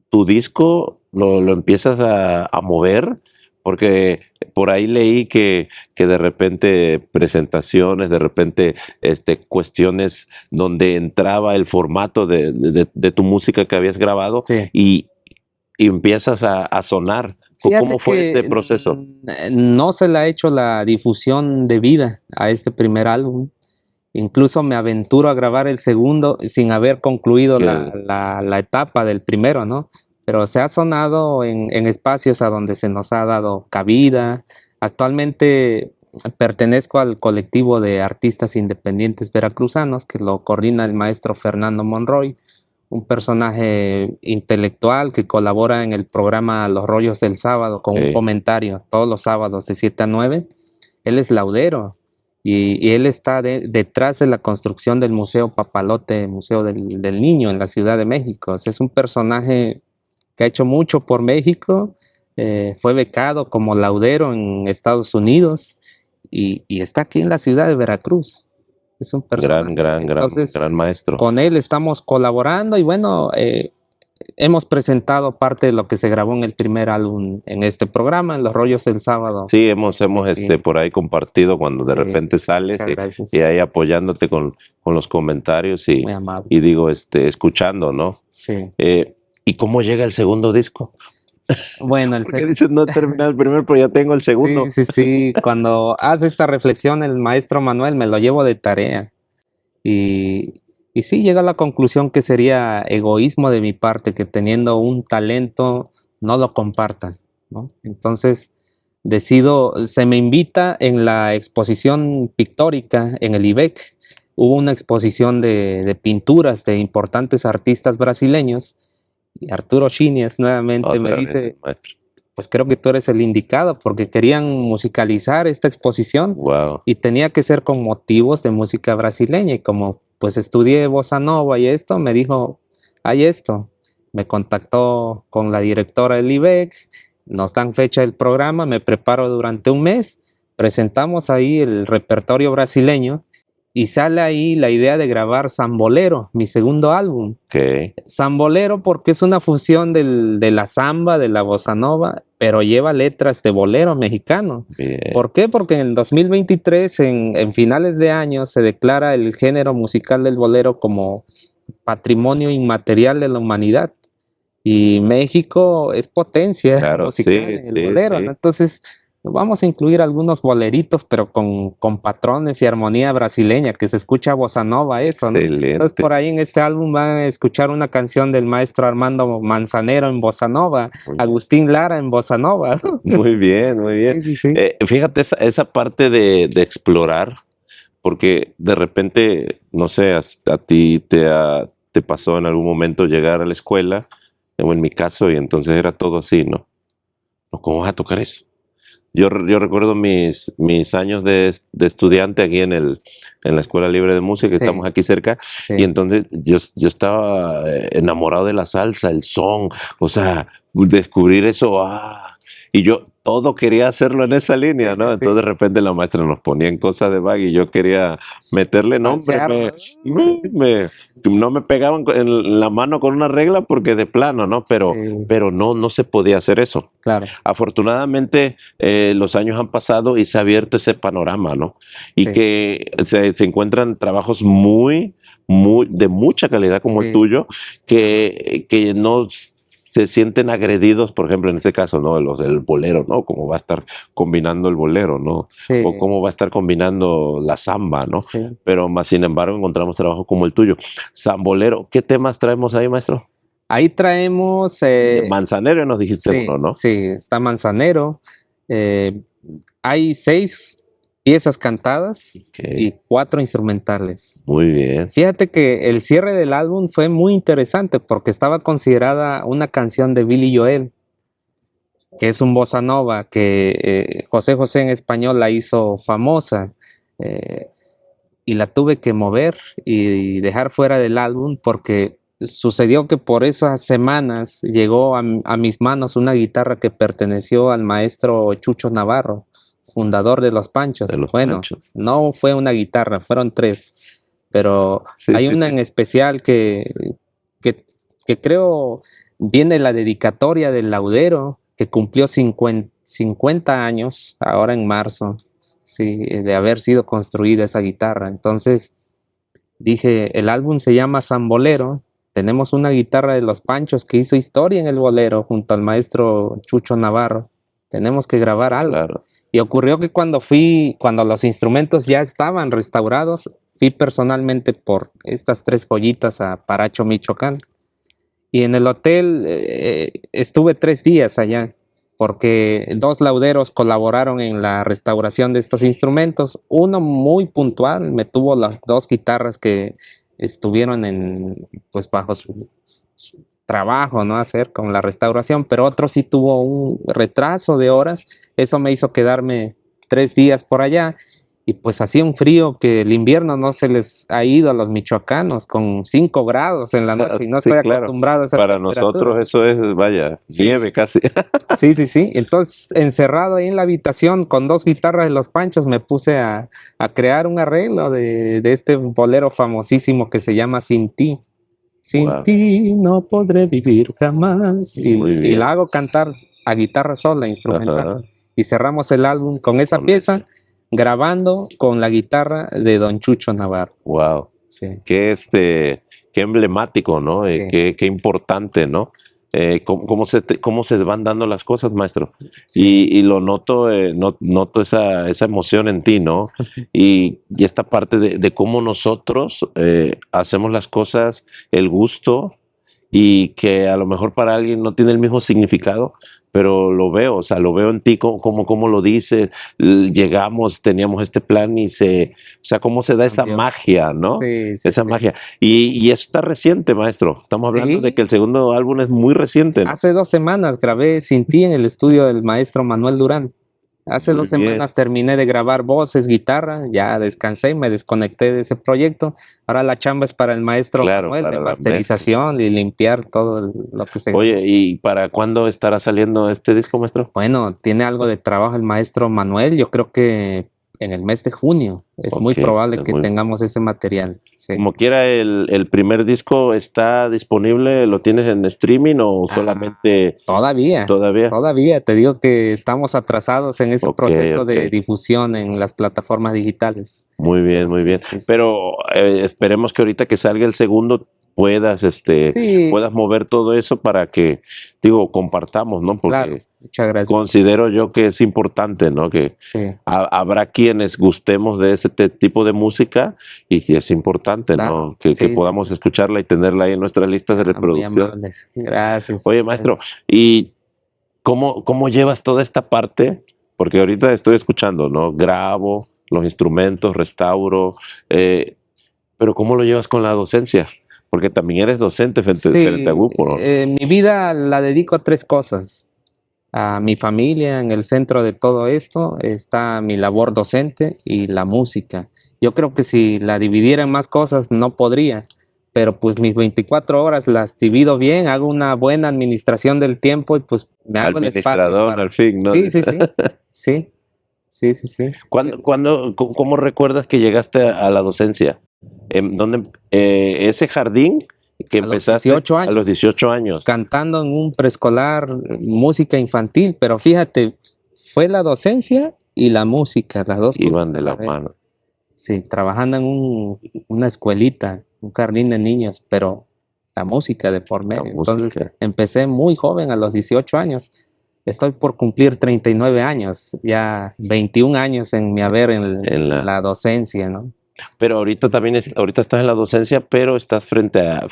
Tu disco lo empiezas a mover, porque por ahí leí que de repente presentaciones, de repente cuestiones donde entraba el formato de tu música que habías grabado Sí. y empiezas a sonar. ¿Cómo fue ese proceso? No se le ha hecho la difusión debida a este primer álbum. Incluso me aventuro a grabar el segundo sin haber concluido la etapa del primero, ¿no? Pero se ha sonado en espacios a donde se nos ha dado cabida. Actualmente pertenezco al colectivo de artistas independientes veracruzanos que lo coordina el maestro Fernando Monroy, un personaje intelectual que colabora en el programa Los Rollos del Sábado con un comentario todos los sábados de 7 a 9. Él es laudero. Y él está detrás de la construcción del Museo Papalote, Museo del Niño en la Ciudad de México. O sea, es un personaje que ha hecho mucho por México, fue becado como laudero en Estados Unidos y está aquí en la ciudad de Veracruz. Es un personaje. Gran maestro. Con él estamos colaborando y bueno, hemos presentado parte de lo que se grabó en el primer álbum en este programa, en Los Rollos del Sábado. Sí, hemos por ahí compartido cuando de repente sales y ahí apoyándote con los comentarios y digo, escuchando, ¿no? Sí. ¿Y cómo llega el segundo disco? Bueno, porque dices, no he terminado el primero, pero ya tengo el segundo. Sí. Cuando hace esta reflexión el maestro Manuel me lo llevo de tarea. Y sí, llega a la conclusión que sería egoísmo de mi parte que teniendo un talento no lo compartan, ¿no? Entonces se me invita en la exposición pictórica en el IBEC. Hubo una exposición de pinturas de importantes artistas brasileños y Arturo Chinias nuevamente me dice, pues creo que tú eres el indicado porque querían musicalizar esta exposición. Wow. Y tenía que ser con motivos de música brasileña y como pues estudié bossa nova y esto, me dijo, hay esto. Me contactó con la directora del IBEC, nos dan fecha del programa, me preparo durante un mes, presentamos ahí el repertorio brasileño y sale ahí la idea de grabar Sambolero, mi segundo álbum. Sambolero porque es una fusión de la samba, de la bossa nova, pero lleva letras de bolero mexicano. Bien. ¿Por qué? Porque en el 2023, en finales de año, se declara el género musical del bolero como patrimonio inmaterial de la humanidad. Y México es potencia musical en el bolero, ¿no? Entonces vamos a incluir algunos boleritos, pero con patrones y armonía brasileña, que se escucha bossa nova eso, ¿no? Entonces por ahí en este álbum van a escuchar una canción del maestro Armando Manzanero en bossa nova, Agustín Lara en bossa nova. Muy bien, muy bien. Sí. Fíjate esa parte de explorar, porque de repente, no sé, a ti te pasó en algún momento llegar a la escuela, o en mi caso, y entonces era todo así, ¿no? ¿Cómo vas a tocar eso? Yo recuerdo mis años de estudiante aquí en la Escuela Libre de Música, que estamos aquí cerca, y entonces yo estaba enamorado de la salsa, el son, o sea, descubrir eso, y yo todo quería hacerlo en esa línea, ¿no? Entonces de repente la maestra nos ponía en cosas de bag y yo quería meterle nombre, no me pegaban en la mano con una regla porque de plano, ¿no? Pero no se podía hacer eso. Claro. Afortunadamente los años han pasado y se ha abierto ese panorama, ¿no? Y que se encuentran trabajos de mucha calidad como el tuyo, que no se sienten agredidos, por ejemplo, en este caso, ¿no? Los del bolero, ¿no? Cómo va a estar combinando el bolero, ¿no? O cómo va a estar combinando la samba, ¿no? Pero más sin embargo encontramos trabajo como el tuyo. Sambolero, ¿qué temas traemos ahí, maestro? Ahí traemos... Manzanero nos dijiste uno, ¿no? Sí, está Manzanero. Hay 6 piezas cantadas y 4 instrumentales. Muy bien. Fíjate que el cierre del álbum fue muy interesante porque estaba considerada una canción de Billy Joel, que es un bossa nova que José José en español la hizo famosa, y la tuve que mover y dejar fuera del álbum porque sucedió que por esas semanas llegó a mis manos una guitarra que perteneció al maestro Chucho Navarro, fundador de Los Panchos. Panchos. No fue una guitarra, fueron 3, pero hay una en especial que creo viene la dedicatoria del laudero, que cumplió 50 años ahora en marzo, de haber sido construida esa guitarra. Entonces dije, el álbum se llama Sambolero. Tenemos una guitarra de Los Panchos que hizo historia en el bolero junto al maestro Chucho Navarro. Tenemos que grabar algo. Claro. Y ocurrió que cuando los instrumentos ya estaban restaurados, fui personalmente por estas 3 joyitas a Paracho, Michoacán. Y en el hotel estuve 3 días allá, porque 2 lauderos colaboraron en la restauración de estos instrumentos. Uno muy puntual, me tuvo las 2 guitarras que estuvieron bajo su trabajo, ¿no? Hacer con la restauración, pero otro sí tuvo un retraso de horas. Eso me hizo quedarme 3 días por allá, y pues hacía un frío que el invierno no se les ha ido a los michoacanos, con 5 grados en la noche, y no estoy acostumbrado a esa temperatura. Para nosotros eso es, nieve casi. Sí. Entonces, encerrado ahí en la habitación con 2 guitarras de Los Panchos, me puse a crear un arreglo de este bolero famosísimo que se llama Sin Ti. Sin ti no podré vivir jamás. Y la hago cantar a guitarra sola, instrumental. Y cerramos el álbum con esa pieza, grabando con la guitarra de don Chucho Navarro. Wow. Sí. Qué emblemático, ¿no? Sí. Qué importante, ¿no? ¿Cómo se van dando las cosas, maestro? Sí. Y lo noto, noto esa emoción en ti, ¿no? y esta parte de cómo nosotros hacemos las cosas, el gusto, y que a lo mejor para alguien no tiene el mismo significado, pero lo veo, lo veo en ti, como lo dices, llegamos, teníamos este plan y cómo se da esa magia, ¿no? Esa magia. Y eso está reciente, maestro. Estamos hablando de que el segundo álbum es muy reciente, ¿no? Hace 2 semanas grabé Sin Ti en el estudio del maestro Manuel Durán. Hace 2 semanas terminé de grabar voces, guitarra, ya descansé y me desconecté de ese proyecto. Ahora la chamba es para el maestro Manuel, de masterización y limpiar todo lo que se... Oye, ¿y para cuándo estará saliendo este disco, maestro? Bueno, tiene algo de trabajo el maestro Manuel, yo creo que en el mes de junio. Es muy probable que tengamos ese material. Sí. Como quiera, el primer disco está disponible, ¿lo tienes en streaming o solamente? Todavía. Te digo que estamos atrasados en ese proceso de difusión en las plataformas digitales. Muy bien. Sí. Pero esperemos que ahorita que salga el segundo puedas mover todo eso para que, compartamos, ¿no? Porque muchas gracias. Considero yo que es importante, ¿no? Que habrá quienes gustemos de ese tipo de música y que es importante, ¿no? Que podamos escucharla y tenerla ahí en nuestras listas de reproducción. Gracias. Oye, maestro, ¿y cómo llevas toda esta parte? Porque ahorita estoy escuchando, ¿no? Grabo los instrumentos, restauro, pero ¿cómo lo llevas con la docencia? Porque también eres docente frente a grupo, ¿no? Mi vida la dedico a 3 cosas. A mi familia, en el centro de todo esto está mi labor docente y la música. Yo creo que si la dividiera en más cosas no podría, pero pues mis 24 horas las divido bien, hago una buena administración del tiempo y pues me hago el espacio. Administrador al fin, ¿no? Sí, sí, sí. Sí, sí, sí, sí. ¿Cómo recuerdas que llegaste a la docencia? ¿Dónde, ese jardín que empezaste a los 18 años? Cantando en un preescolar, música infantil, pero fíjate, fue la docencia y la música, las dos iban cosas de la mano. Sí, trabajando en una escuelita, un jardín de niños, pero la música de por medio. Entonces empecé muy joven, a los 18 años. Estoy por cumplir 39 años, ya 21 años en mi haber en la docencia, ¿no? Pero ahorita también ahorita estás en la docencia, pero estás frente a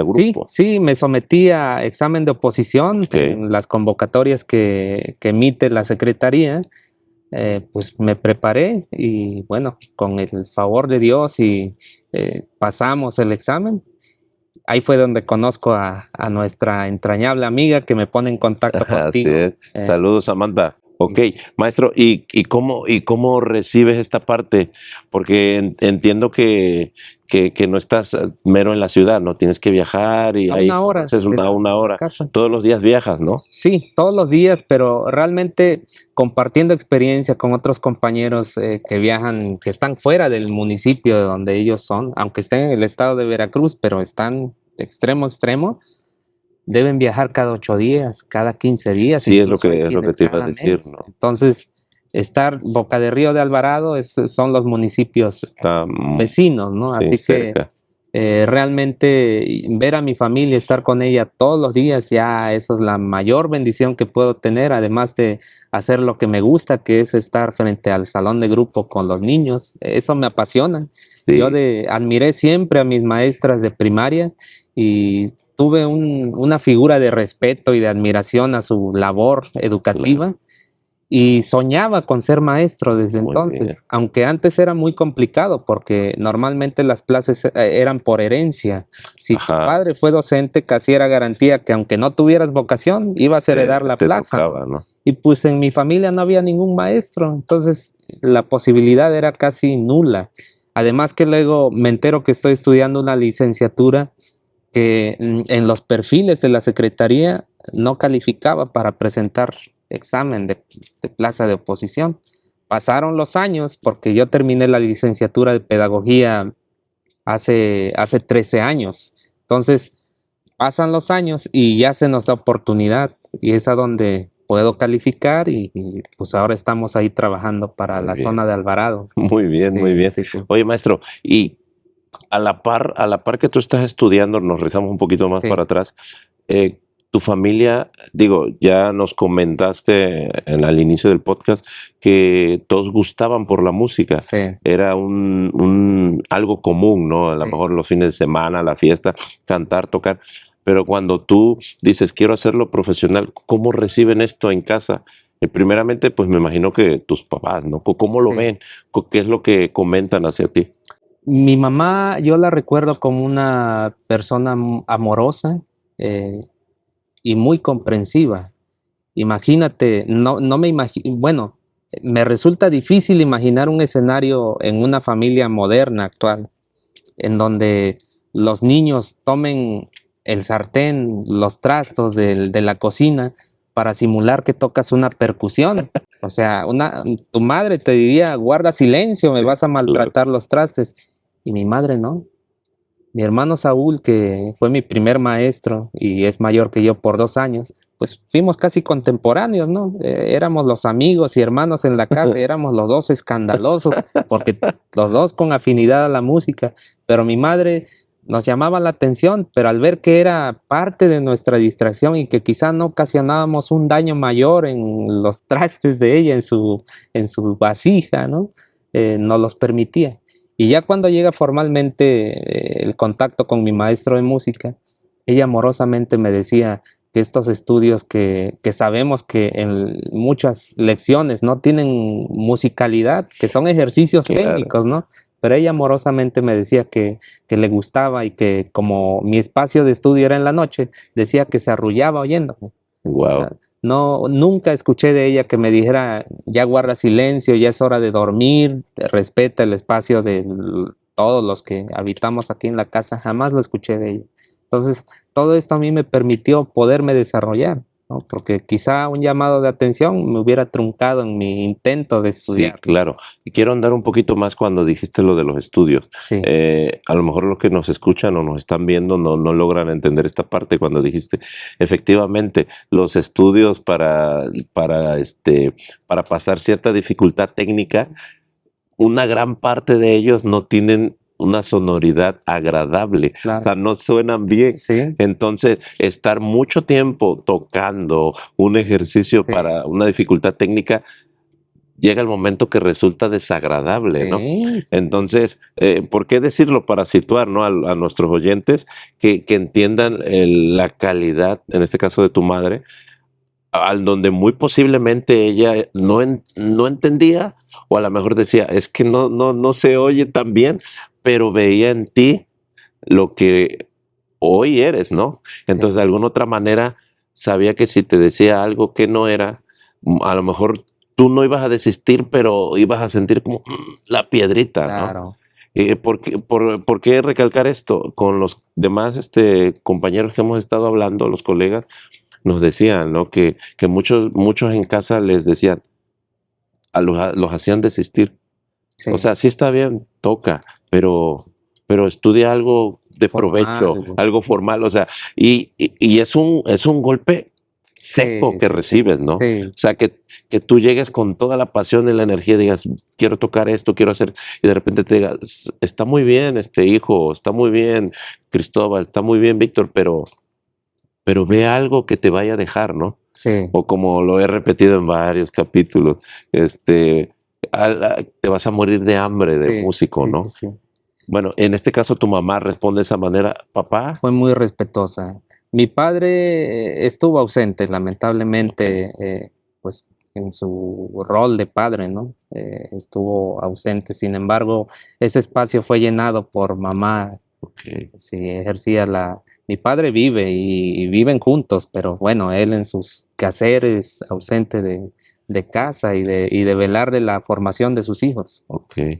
grupo. Sí, me sometí a examen de oposición en las convocatorias que emite la Secretaría. Pues me preparé y bueno, con el favor de Dios y pasamos el examen. Ahí fue donde conozco a nuestra entrañable amiga que me pone en contacto contigo. Así es. Saludos, Samantha. Ok, maestro, ¿y cómo recibes esta parte? Porque entiendo que no estás mero en la ciudad, ¿no? Tienes que viajar y a una hora. A una hora. Todos los días viajas, ¿no? Sí, todos los días, pero realmente compartiendo experiencia con otros compañeros que viajan, que están fuera del municipio de donde ellos son, aunque estén en el estado de Veracruz, pero están de extremo a extremo. Deben viajar cada 8 días, cada 15 días. Sí, es lo que te iba a decir, ¿no? Entonces, estar Boca de Río de Alvarado son los municipios vecinos, ¿no? Sí, así cerca. que realmente ver a mi familia, estar con ella todos los días, ya eso es la mayor bendición que puedo tener, además de hacer lo que me gusta, que es estar frente al salón de grupo con los niños. Eso me apasiona. Sí. Yo admiré siempre a mis maestras de primaria y tuve una figura de respeto y de admiración a su labor educativa. Claro. Y soñaba con ser maestro desde entonces, aunque antes era muy complicado porque normalmente las clases eran por herencia. Si tu padre fue docente, casi era garantía que aunque no tuvieras vocación, ibas a heredar la plaza. Tocaba, ¿no? Y pues en mi familia no había ningún maestro, entonces la posibilidad era casi nula. Además que luego me entero que estoy estudiando una licenciatura que en los perfiles de la Secretaría no calificaba para presentar examen de plaza de oposición. Pasaron los años porque yo terminé la licenciatura de pedagogía hace 13 años. Entonces, pasan los años y ya se nos da oportunidad y es a donde puedo calificar y pues ahora estamos ahí trabajando para la zona de Alvarado. Muy bien, muy bien. Sí. Oye, maestro, y a la par que tú estás estudiando, nos rezamos un poquito más para atrás, tu familia, digo, ya nos comentaste al inicio del podcast que todos gustaban por la música. Sí. Era algo común, ¿no? A lo mejor los fines de semana, la fiesta, cantar, tocar. Pero cuando tú dices, quiero hacerlo profesional, ¿cómo reciben esto en casa? Primeramente, pues me imagino que tus papás, ¿no? ¿Cómo lo ven? ¿Qué es lo que comentan hacia ti? Mi mamá, yo la recuerdo como una persona amorosa, y muy comprensiva. Imagínate, no me imagino, bueno, me resulta difícil imaginar un escenario en una familia moderna actual, en donde los niños tomen el sartén, los trastos de la cocina para simular que tocas una percusión. O sea, tu madre te diría, guarda silencio, me vas a maltratar los trastes. Y mi madre no. Mi hermano Saúl, que fue mi primer maestro y es mayor que yo por 2 años, pues fuimos casi contemporáneos, ¿no? Éramos los amigos y hermanos en la casa, éramos los dos escandalosos, porque los dos con afinidad a la música, pero mi madre nos llamaba la atención, pero al ver que era parte de nuestra distracción y que quizá no ocasionábamos un daño mayor en los trastes de ella, en su vasija, ¿no? Nos los permitía. Y ya cuando llega formalmente el contacto con mi maestro de música, ella amorosamente me decía que estos estudios que sabemos que en muchas lecciones no tienen musicalidad, que son ejercicios técnicos, ¿no? Pero ella amorosamente me decía que le gustaba y que como mi espacio de estudio era en la noche, decía que se arrullaba oyéndome. Wow. No, nunca escuché de ella que me dijera, ya guarda silencio, ya es hora de dormir, respeta el espacio de todos los que habitamos aquí en la casa, jamás lo escuché de ella. Entonces, todo esto a mí me permitió poderme desarrollar, ¿no? Porque quizá un llamado de atención me hubiera truncado en mi intento de estudiar. Sí, claro. Y quiero andar un poquito más cuando dijiste lo de los estudios. Sí. A lo mejor los que nos escuchan o nos están viendo no logran entender esta parte cuando dijiste, efectivamente, los estudios para pasar cierta dificultad técnica, una gran parte de ellos no tienen una sonoridad agradable, Claro. O sea, no suenan bien. Sí. Entonces, estar mucho tiempo tocando un ejercicio Sí. para una dificultad técnica, llega el momento que resulta desagradable, ¿no? Sí. Entonces, ¿por qué decirlo? Para situar, ¿no? a nuestros oyentes que entiendan la calidad, en este caso de tu madre, al donde muy posiblemente ella no entendía, o a lo mejor decía, es que no se oye tan bien, pero veía en ti lo que hoy eres, ¿no? Entonces, de alguna otra manera, sabía que si te decía algo que no era, a lo mejor tú no ibas a desistir, pero ibas a sentir como la piedrita, Claro. ¿no? ¿Por qué recalcar esto? Con los demás compañeros que hemos estado hablando, los colegas, nos decían, ¿no? Que muchos en casa les decían, los hacían desistir. Sí. O sea, sí está bien, toca, pero estudia algo de provecho, algo formal, o sea, y es un golpe seco que recibes, ¿no? Sí. O sea, que tú llegues con toda la pasión y la energía y digas, quiero tocar esto, quiero hacer, y de repente te digas, está muy bien hijo, está muy bien Cristóbal, está muy bien Víctor, pero ve algo que te vaya a dejar, ¿no? Sí. O como lo he repetido en varios capítulos, te vas a morir de hambre de músico, ¿no? Sí. Bueno, en este caso tu mamá responde de esa manera, papá. Fue muy respetuosa. Mi padre estuvo ausente, lamentablemente, pues en su rol de padre, ¿no? Estuvo ausente. Sin embargo, ese espacio fue llenado por mamá. Sí, ejercía Mi padre vive y viven juntos, pero bueno, él en sus quehaceres, ausente de casa y de velar de la formación de sus hijos.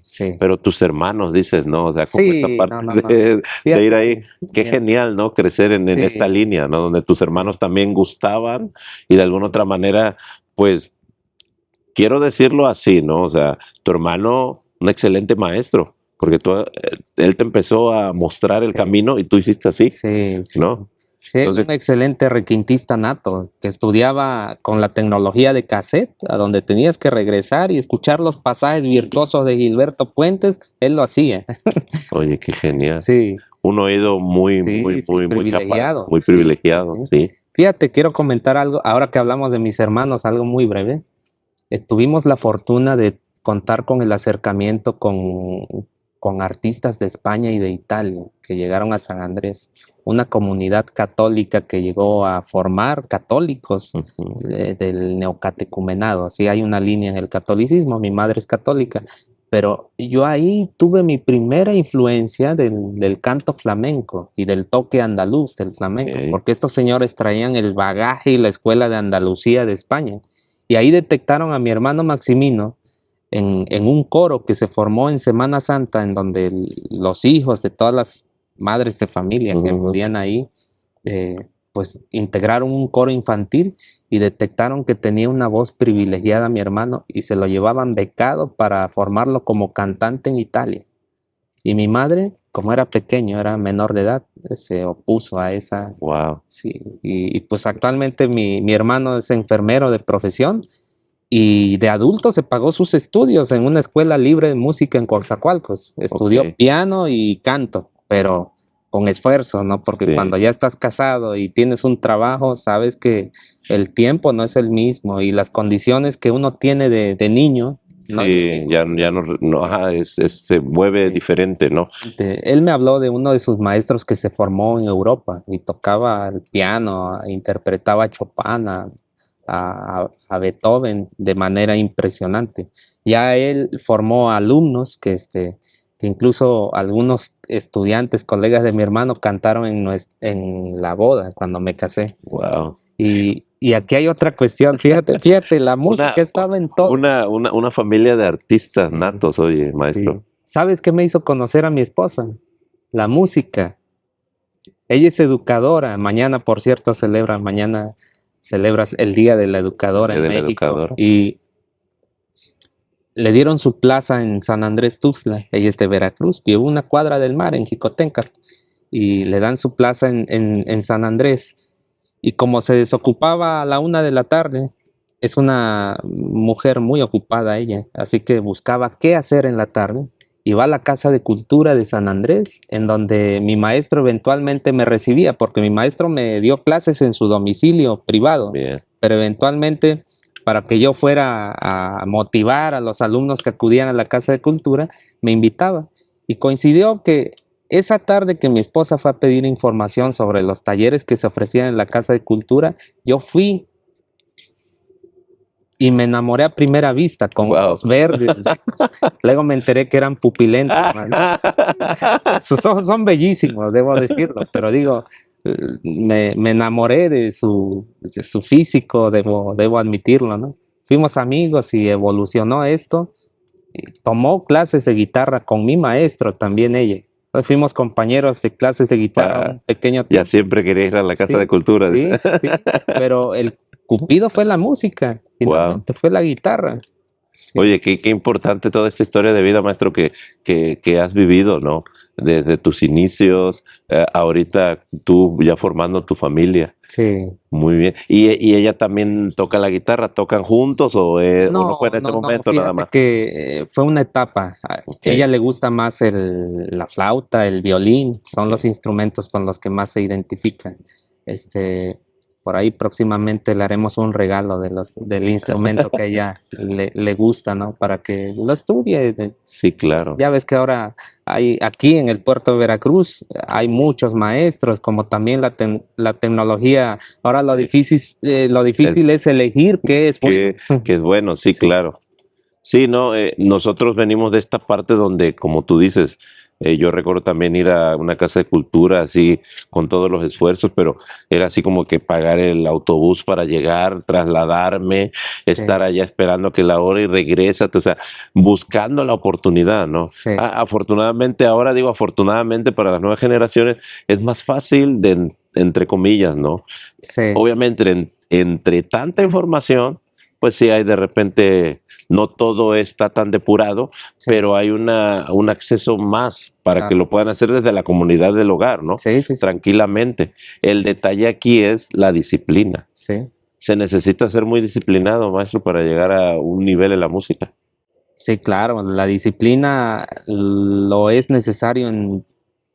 Sí. Pero tus hermanos, dices, ¿no? O sea, como Sí, esta parte de ir ahí. Qué genial, ¿no? Crecer en esta línea, ¿no? Donde tus hermanos también gustaban y de alguna otra manera, pues, quiero decirlo así, ¿no? O sea, tu hermano, un excelente maestro, porque él te empezó a mostrar el camino y tú hiciste así, ¿no? Sí, entonces, un excelente requintista nato que estudiaba con la tecnología de cassette, a donde tenías que regresar y escuchar los pasajes virtuosos de Gilberto Puentes, él lo hacía. Oye, qué genial. Sí. Un oído muy privilegiado. Capaz, muy privilegiado, sí. Fíjate, quiero comentar algo, ahora que hablamos de mis hermanos, algo muy breve. Tuvimos la fortuna de contar con el acercamiento con artistas de España y de Italia que llegaron a San Andrés, una comunidad católica que llegó a formar católicos del neocatecumenado. Así hay una línea en el catolicismo, mi madre es católica, pero yo ahí tuve mi primera influencia del canto flamenco y del toque andaluz del flamenco, porque estos señores traían el bagaje y la escuela de Andalucía de España, y ahí detectaron a mi hermano Maximino en un coro que se formó en Semana Santa, en donde los hijos de todas las madres de familia que acudían ahí, pues integraron un coro infantil y detectaron que tenía una voz privilegiada mi hermano y se lo llevaban becado para formarlo como cantante en Italia. Y mi madre, como era pequeño, era menor de edad, se opuso a esa. Wow. Sí, y pues actualmente mi hermano es enfermero de profesión. Y de adulto se pagó sus estudios en una escuela libre de música en Coatzacoalcos. Estudió piano y canto, pero con esfuerzo, ¿no? Porque cuando ya estás casado y tienes un trabajo, sabes que el tiempo no es el mismo y las condiciones que uno tiene de niño. Sí, ya no se mueve diferente, ¿no? Él me habló de uno de sus maestros que se formó en Europa y tocaba el piano, interpretaba a Chopin, a Beethoven de manera impresionante. Ya él formó alumnos que incluso algunos estudiantes, colegas de mi hermano, cantaron en la boda cuando me casé. Wow. Y aquí hay otra cuestión, fíjate, la música estaba en todo. Una familia de artistas natos, oye, maestro. ¿Sabes qué me hizo conocer a mi esposa? La música. Ella es educadora. Mañana, por cierto, celebras el Día de la Educadora en México. Y le dieron su plaza en San Andrés Tuxtla. Ella es de Veracruz, vive una cuadra del mar en Jicotenca. Y le dan su plaza en San Andrés. Y como se desocupaba a la 1 de la tarde, es una mujer muy ocupada ella, así que buscaba qué hacer en la tarde. Y va a la Casa de Cultura de San Andrés, en donde mi maestro eventualmente me recibía, porque mi maestro me dio clases en su domicilio privado. Bien. Pero eventualmente, para que yo fuera a motivar a los alumnos que acudían a la Casa de Cultura, me invitaba. Y coincidió que esa tarde que mi esposa fue a pedir información sobre los talleres que se ofrecían en la Casa de Cultura, yo fui y me enamoré a primera vista con ojos verdes. Luego me enteré que eran pupilentos. Sus ojos son bellísimos, debo decirlo, pero digo, me enamoré de su físico, debo admitirlo, ¿no? Fuimos amigos y evolucionó esto. Tomó clases de guitarra con mi maestro también ella. Entonces fuimos compañeros de clases de guitarra un pequeño tiempo. Ya siempre quería ir a la Casa de Cultura. Sí, pero el Cupido fue la música, finalmente fue la guitarra. Sí. Oye, qué importante toda esta historia de vida, maestro, que has vivido, ¿no? Desde tus inicios, ahorita tú ya formando tu familia. Sí. Muy bien. ¿Y ella también toca la guitarra? ¿Tocan juntos o no fue en ese momento nada más? Que fue una etapa. A ella le gusta más la flauta, el violín, son los instrumentos con los que más se identifican. Por ahí próximamente le haremos un regalo del instrumento que a ella le gusta, ¿no? Para que lo estudie. Sí, claro. Ya ves que ahora aquí en el puerto de Veracruz hay muchos maestros, como también la tecnología. Ahora lo difícil es elegir qué es bueno. Que es bueno, sí, claro. Sí, no, nosotros venimos de esta parte donde, como tú dices, yo recuerdo también ir a una casa de cultura así con todos los esfuerzos, pero era así como que pagar el autobús para llegar, trasladarme, estar allá esperando que la hora y regresa, o sea, buscando la oportunidad, ¿no? Sí. Afortunadamente, ahora digo afortunadamente para las nuevas generaciones, es más fácil entre comillas, ¿no? Sí. Obviamente entre tanta información, pues sí hay de repente, no todo está tan depurado, pero hay un acceso más para que lo puedan hacer desde la comunidad del hogar, ¿no? Sí. Tranquilamente. El detalle aquí es la disciplina. Sí. Se necesita ser muy disciplinado, maestro, para llegar a un nivel en la música. Sí, claro, la disciplina lo es necesario en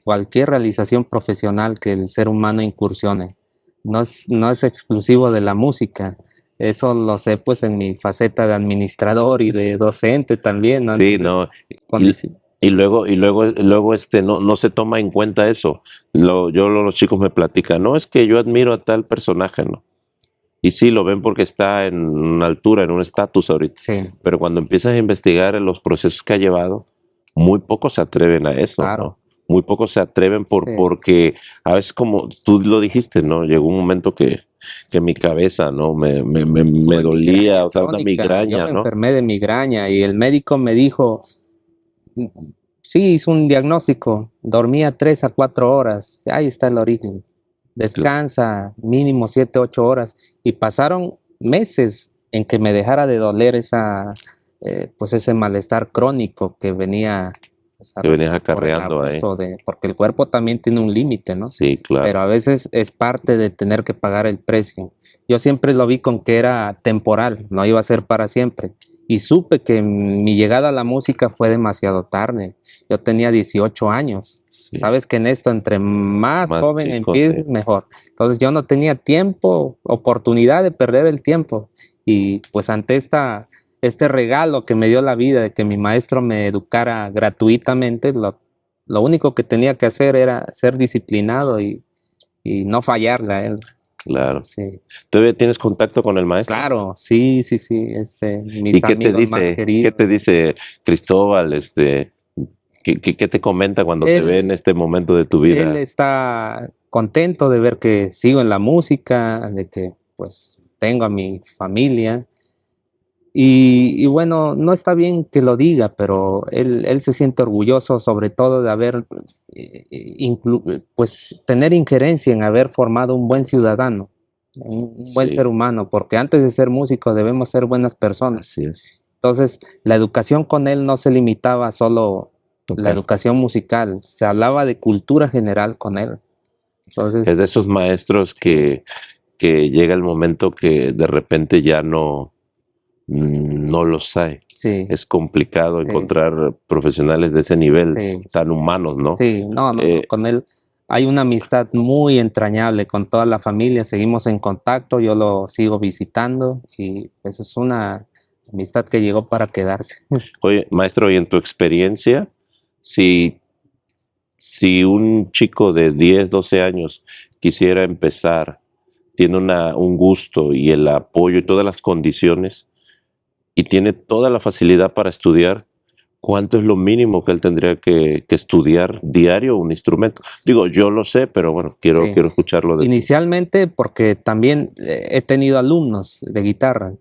cualquier realización profesional que el ser humano incursione. No es exclusivo de la música. Eso lo sé pues en mi faceta de administrador y de docente también, ¿no? Sí, no. Y luego no se toma en cuenta eso. Los chicos me platican, no, es que yo admiro a tal personaje, ¿no? Y sí, lo ven porque está en una altura, en un estatus ahorita. Sí. Pero cuando empiezas a investigar en los procesos que ha llevado, muy pocos se atreven a eso, claro. ¿no? Muy pocos se atreven porque a veces, como tú lo dijiste, ¿no? Llegó un momento que mi cabeza, ¿no? Me dolía, o sea, una migraña, ¿no? Yo me enfermé de migraña y el médico me dijo, sí, hizo un diagnóstico, dormía 3 a 4 horas, ahí está el origen. Descansa mínimo 7, 8 horas. Y pasaron meses en que me dejara de doler ese malestar crónico que venía acarreando ahí. Porque el cuerpo también tiene un límite, ¿no? Sí, claro. Pero a veces es parte de tener que pagar el precio. Yo siempre lo vi con que era temporal, no iba a ser para siempre. Y supe que mi llegada a la música fue demasiado tarde. Yo tenía 18 años. Sí. Sabes que en esto, entre más joven empieces, mejor. Entonces yo no tenía tiempo, oportunidad de perder el tiempo. Y pues ante este regalo que me dio la vida de que mi maestro me educara gratuitamente, lo único que tenía que hacer era ser disciplinado y no fallarle a él. Claro. Sí. ¿Todavía tienes contacto con el maestro? Claro, sí. Mis ¿Y qué amigos te dice, más queridos. qué te dice Cristóbal? ¿Qué te comenta cuando te ve en este momento de tu vida? Él está contento de ver que sigo en la música, de que pues tengo a mi familia. Y bueno, no está bien que lo diga, pero él se siente orgulloso sobre todo de haber, pues, tener injerencia en haber formado un buen ciudadano, un buen ser humano, porque antes de ser músico debemos ser buenas personas. Así es. Entonces, la educación con él no se limitaba solo la educación musical, se hablaba de cultura general con él. Entonces, es de esos maestros que llega el momento que de repente ya no los hay. Sí. Es complicado encontrar profesionales de ese nivel, tan humanos, ¿no? Sí, no, con él hay una amistad muy entrañable con toda la familia, seguimos en contacto, yo lo sigo visitando y pues es una amistad que llegó para quedarse. Oye, maestro, y en tu experiencia, si un chico de 10, 12 años quisiera empezar, tiene un gusto y el apoyo y todas las condiciones, y tiene toda la facilidad para estudiar, ¿cuánto es lo mínimo que él tendría que estudiar diario un instrumento? Digo, yo lo sé, pero bueno, quiero escucharlo de Inicialmente, porque también he tenido alumnos de guitarra.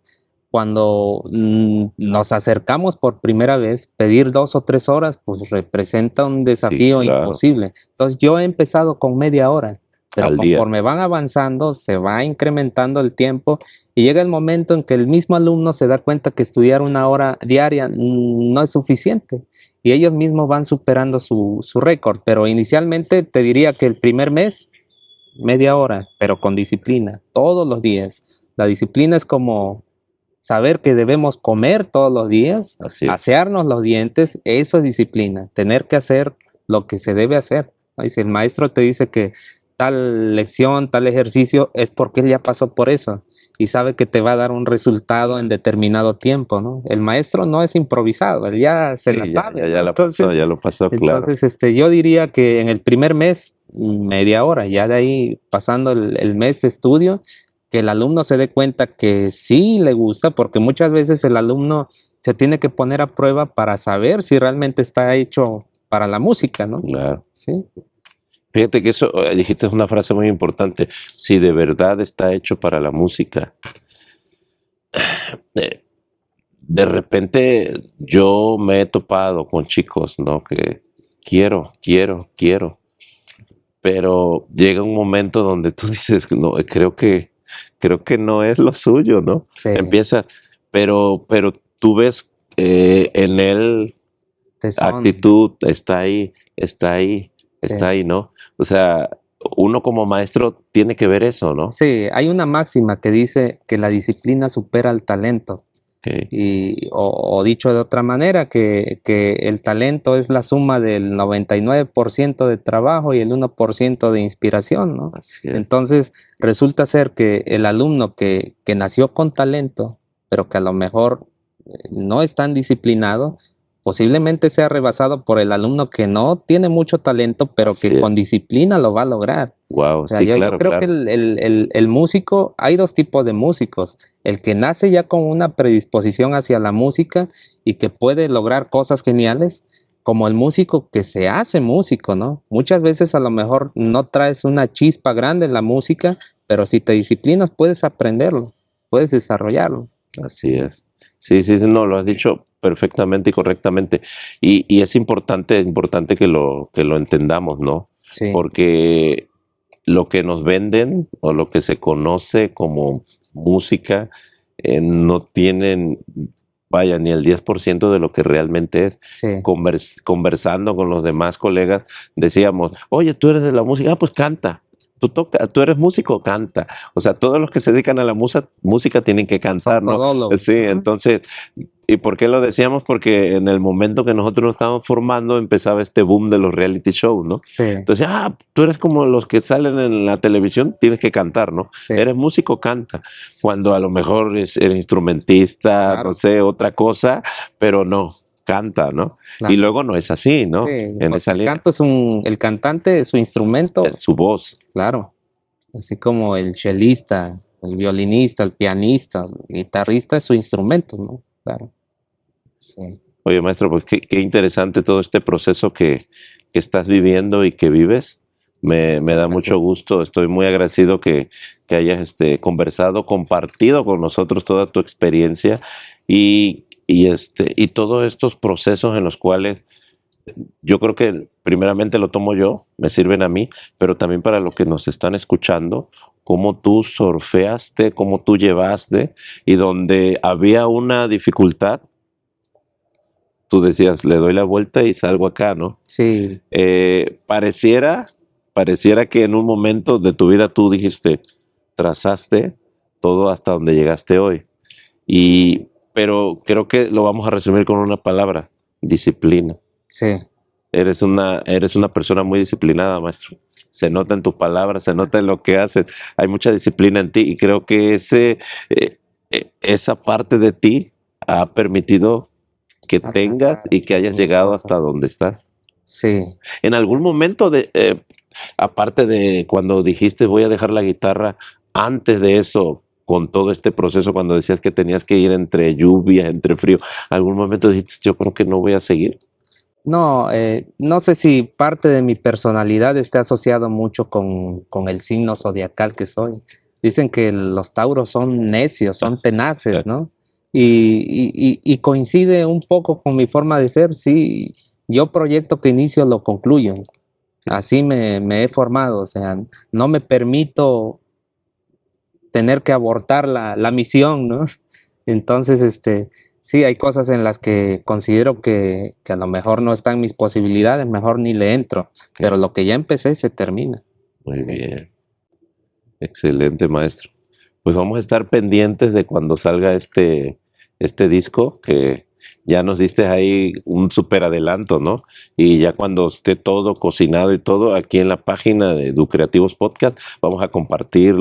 Cuando nos acercamos por primera vez, pedir 2 o 3 horas, pues representa un desafío imposible. Entonces yo he empezado con media hora, pero conforme van avanzando, se va incrementando el tiempo y llega el momento en que el mismo alumno se da cuenta que estudiar 1 hora diaria no es suficiente y ellos mismos van superando su récord. Pero inicialmente te diría que el primer mes, media hora, pero con disciplina, todos los días. La disciplina es como saber que debemos comer todos los días, asearnos los dientes, eso es disciplina, tener que hacer lo que se debe hacer. ¿No? Y si el maestro te dice que tal lección, tal ejercicio, es porque él ya pasó por eso y sabe que te va a dar un resultado en determinado tiempo, ¿no? El maestro no es improvisado, él ya se la sabe. Ya lo pasó, claro. Entonces, yo diría que en el primer mes, media hora, ya de ahí pasando el mes de estudio, que el alumno se dé cuenta que sí le gusta, porque muchas veces el alumno se tiene que poner a prueba para saber si realmente está hecho para la música, ¿no? Claro. Sí. Fíjate que eso, dijiste una frase muy importante, si de verdad está hecho para la música. De repente yo me he topado con chicos, ¿no? Que quiero, pero llega un momento donde tú dices, no, creo que no es lo suyo, ¿no? Sí. Empieza, pero tú ves en él actitud, está ahí, ¿no? O sea, uno como maestro tiene que ver eso, ¿no? Sí, hay una máxima que dice que la disciplina supera al talento. O dicho de otra manera, que el talento es la suma del 99% de trabajo y el 1% de inspiración, ¿no? Entonces, resulta ser que el alumno que nació con talento, pero que a lo mejor no es tan disciplinado, posiblemente sea rebasado por el alumno que no tiene mucho talento, pero que con disciplina lo va a lograr. Wow, o sea, yo creo que el músico, hay 2 tipos de músicos, el que nace ya con una predisposición hacia la música y que puede lograr cosas geniales, como el músico que se hace músico, ¿no? Muchas veces a lo mejor no traes una chispa grande en la música, pero si te disciplinas puedes aprenderlo, puedes desarrollarlo. Así es. Sí, no, lo has dicho perfectamente y correctamente. Y es importante que lo entendamos, ¿no? Sí. Porque lo que nos venden o lo que se conoce como música no tienen, vaya, ni el 10% de lo que realmente es. Sí. Conversando con los demás colegas, decíamos, oye, tú eres de la música, pues canta. Tú eres músico, canta. O sea, todos los que se dedican a la música tienen que cantar, ¿no? Sí, entonces, ¿y por qué lo decíamos? Porque en el momento que nosotros nos estábamos formando empezaba este boom de los reality shows, ¿no? Sí. Entonces, tú eres como los que salen en la televisión, tienes que cantar, ¿no? Sí. Eres músico, canta. Sí. Cuando a lo mejor eres instrumentista, claro, no sé, otra cosa, pero no, canta, ¿no? Claro. Y luego no es así, ¿no? Sí, en esa el canto el cantante, su instrumento es su voz. Claro, así como el chelista, el violinista, el pianista, el guitarrista es su instrumento, ¿no? Claro. Sí. Oye, maestro, pues qué interesante todo este proceso que estás viviendo y que vives Me da mucho gusto, estoy muy agradecido que hayas conversado, compartido con nosotros toda tu experiencia y todos estos procesos en los cuales yo creo que primeramente lo tomo yo, me sirven a mí, pero también para los que nos están escuchando, cómo tú surfeaste, cómo tú llevaste y donde había una dificultad, tú decías, le doy la vuelta y salgo acá, ¿no? Sí. Pareciera que en un momento de tu vida tú dijiste, trazaste todo hasta donde llegaste hoy. Pero creo que lo vamos a resumir con una palabra, disciplina. Sí. Eres una persona muy disciplinada, maestro. Se nota en tus palabras, se nota en lo que haces. Hay mucha disciplina en ti y creo que esa parte de ti ha permitido que tengas y que hayas llegado hasta donde estás. Sí. En algún momento, aparte de cuando dijiste voy a dejar la guitarra, antes de eso, con todo este proceso, cuando decías que tenías que ir entre lluvia, entre frío, ¿algún momento dijiste yo creo que no voy a seguir? No, no sé si parte de mi personalidad esté asociado mucho con el signo zodiacal que soy. Dicen que los tauros son necios, son tenaces, ¿no? Y coincide un poco con mi forma de ser, sí. Yo proyecto que inicio lo concluyo. Así me he formado, o sea, no me permito tener que abortar la misión, ¿no? Entonces, sí, hay cosas en las que considero que a lo mejor no están mis posibilidades, mejor ni le entro, pero lo que ya empecé se termina. Muy bien. Excelente, maestro. Pues vamos a estar pendientes de cuando salga este disco, que ya nos diste ahí un súper adelanto, ¿no? Y ya cuando esté todo cocinado y todo, aquí en la página de Educreativos Podcast, vamos a compartir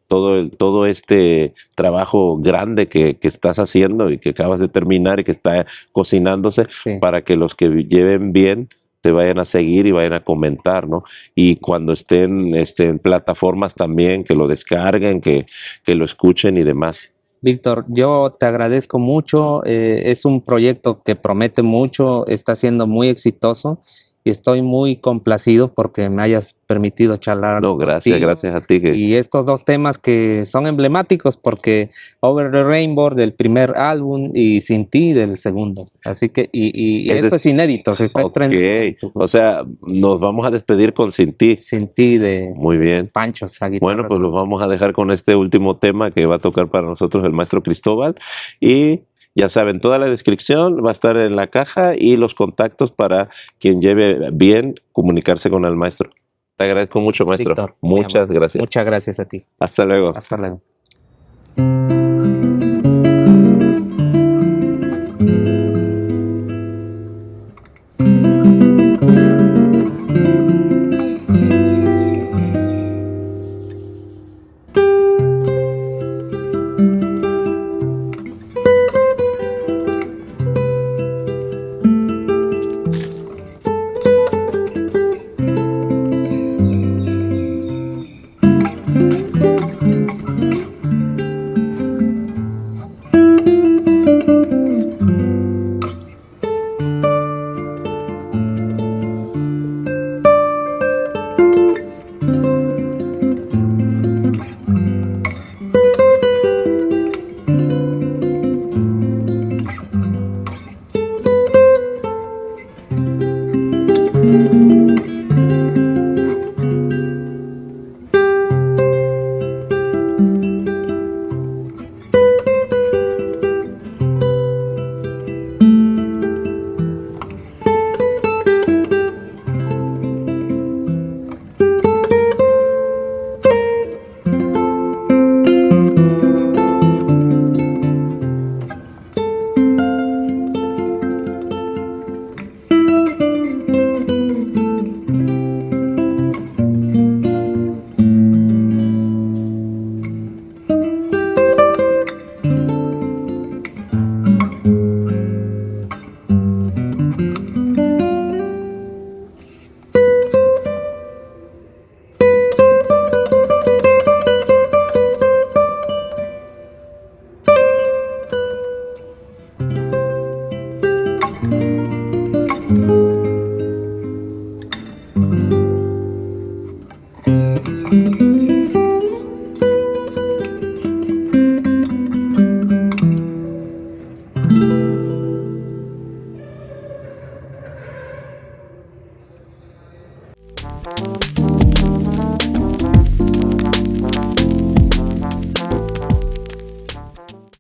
todo este trabajo grande que estás haciendo y que acabas de terminar y que está cocinándose, sí, para que los que lleven bien te vayan a seguir y vayan a comentar, ¿no? Y cuando estén en plataformas también, que lo descarguen, que lo escuchen y demás. Víctor, yo te agradezco mucho, es un proyecto que promete mucho, está siendo muy exitoso y estoy muy complacido porque me hayas permitido charlar. No, gracias a ti. Y estos dos temas que son emblemáticos porque Over the Rainbow del primer álbum y Sin Ti del segundo. Así que, esto es inédito, se está estrenando. O sea, nos vamos a despedir con Sin Ti. Sin Ti de muy bien. Pancho. Bueno, pues los vamos a dejar con este último tema que va a tocar para nosotros el maestro Cristóbal. Y ya saben, toda la descripción va a estar en la caja y los contactos para quien lleve bien comunicarse con el maestro. Te agradezco mucho, maestro. Víctor, muchas gracias. Muchas gracias a ti. Hasta luego. Hasta luego.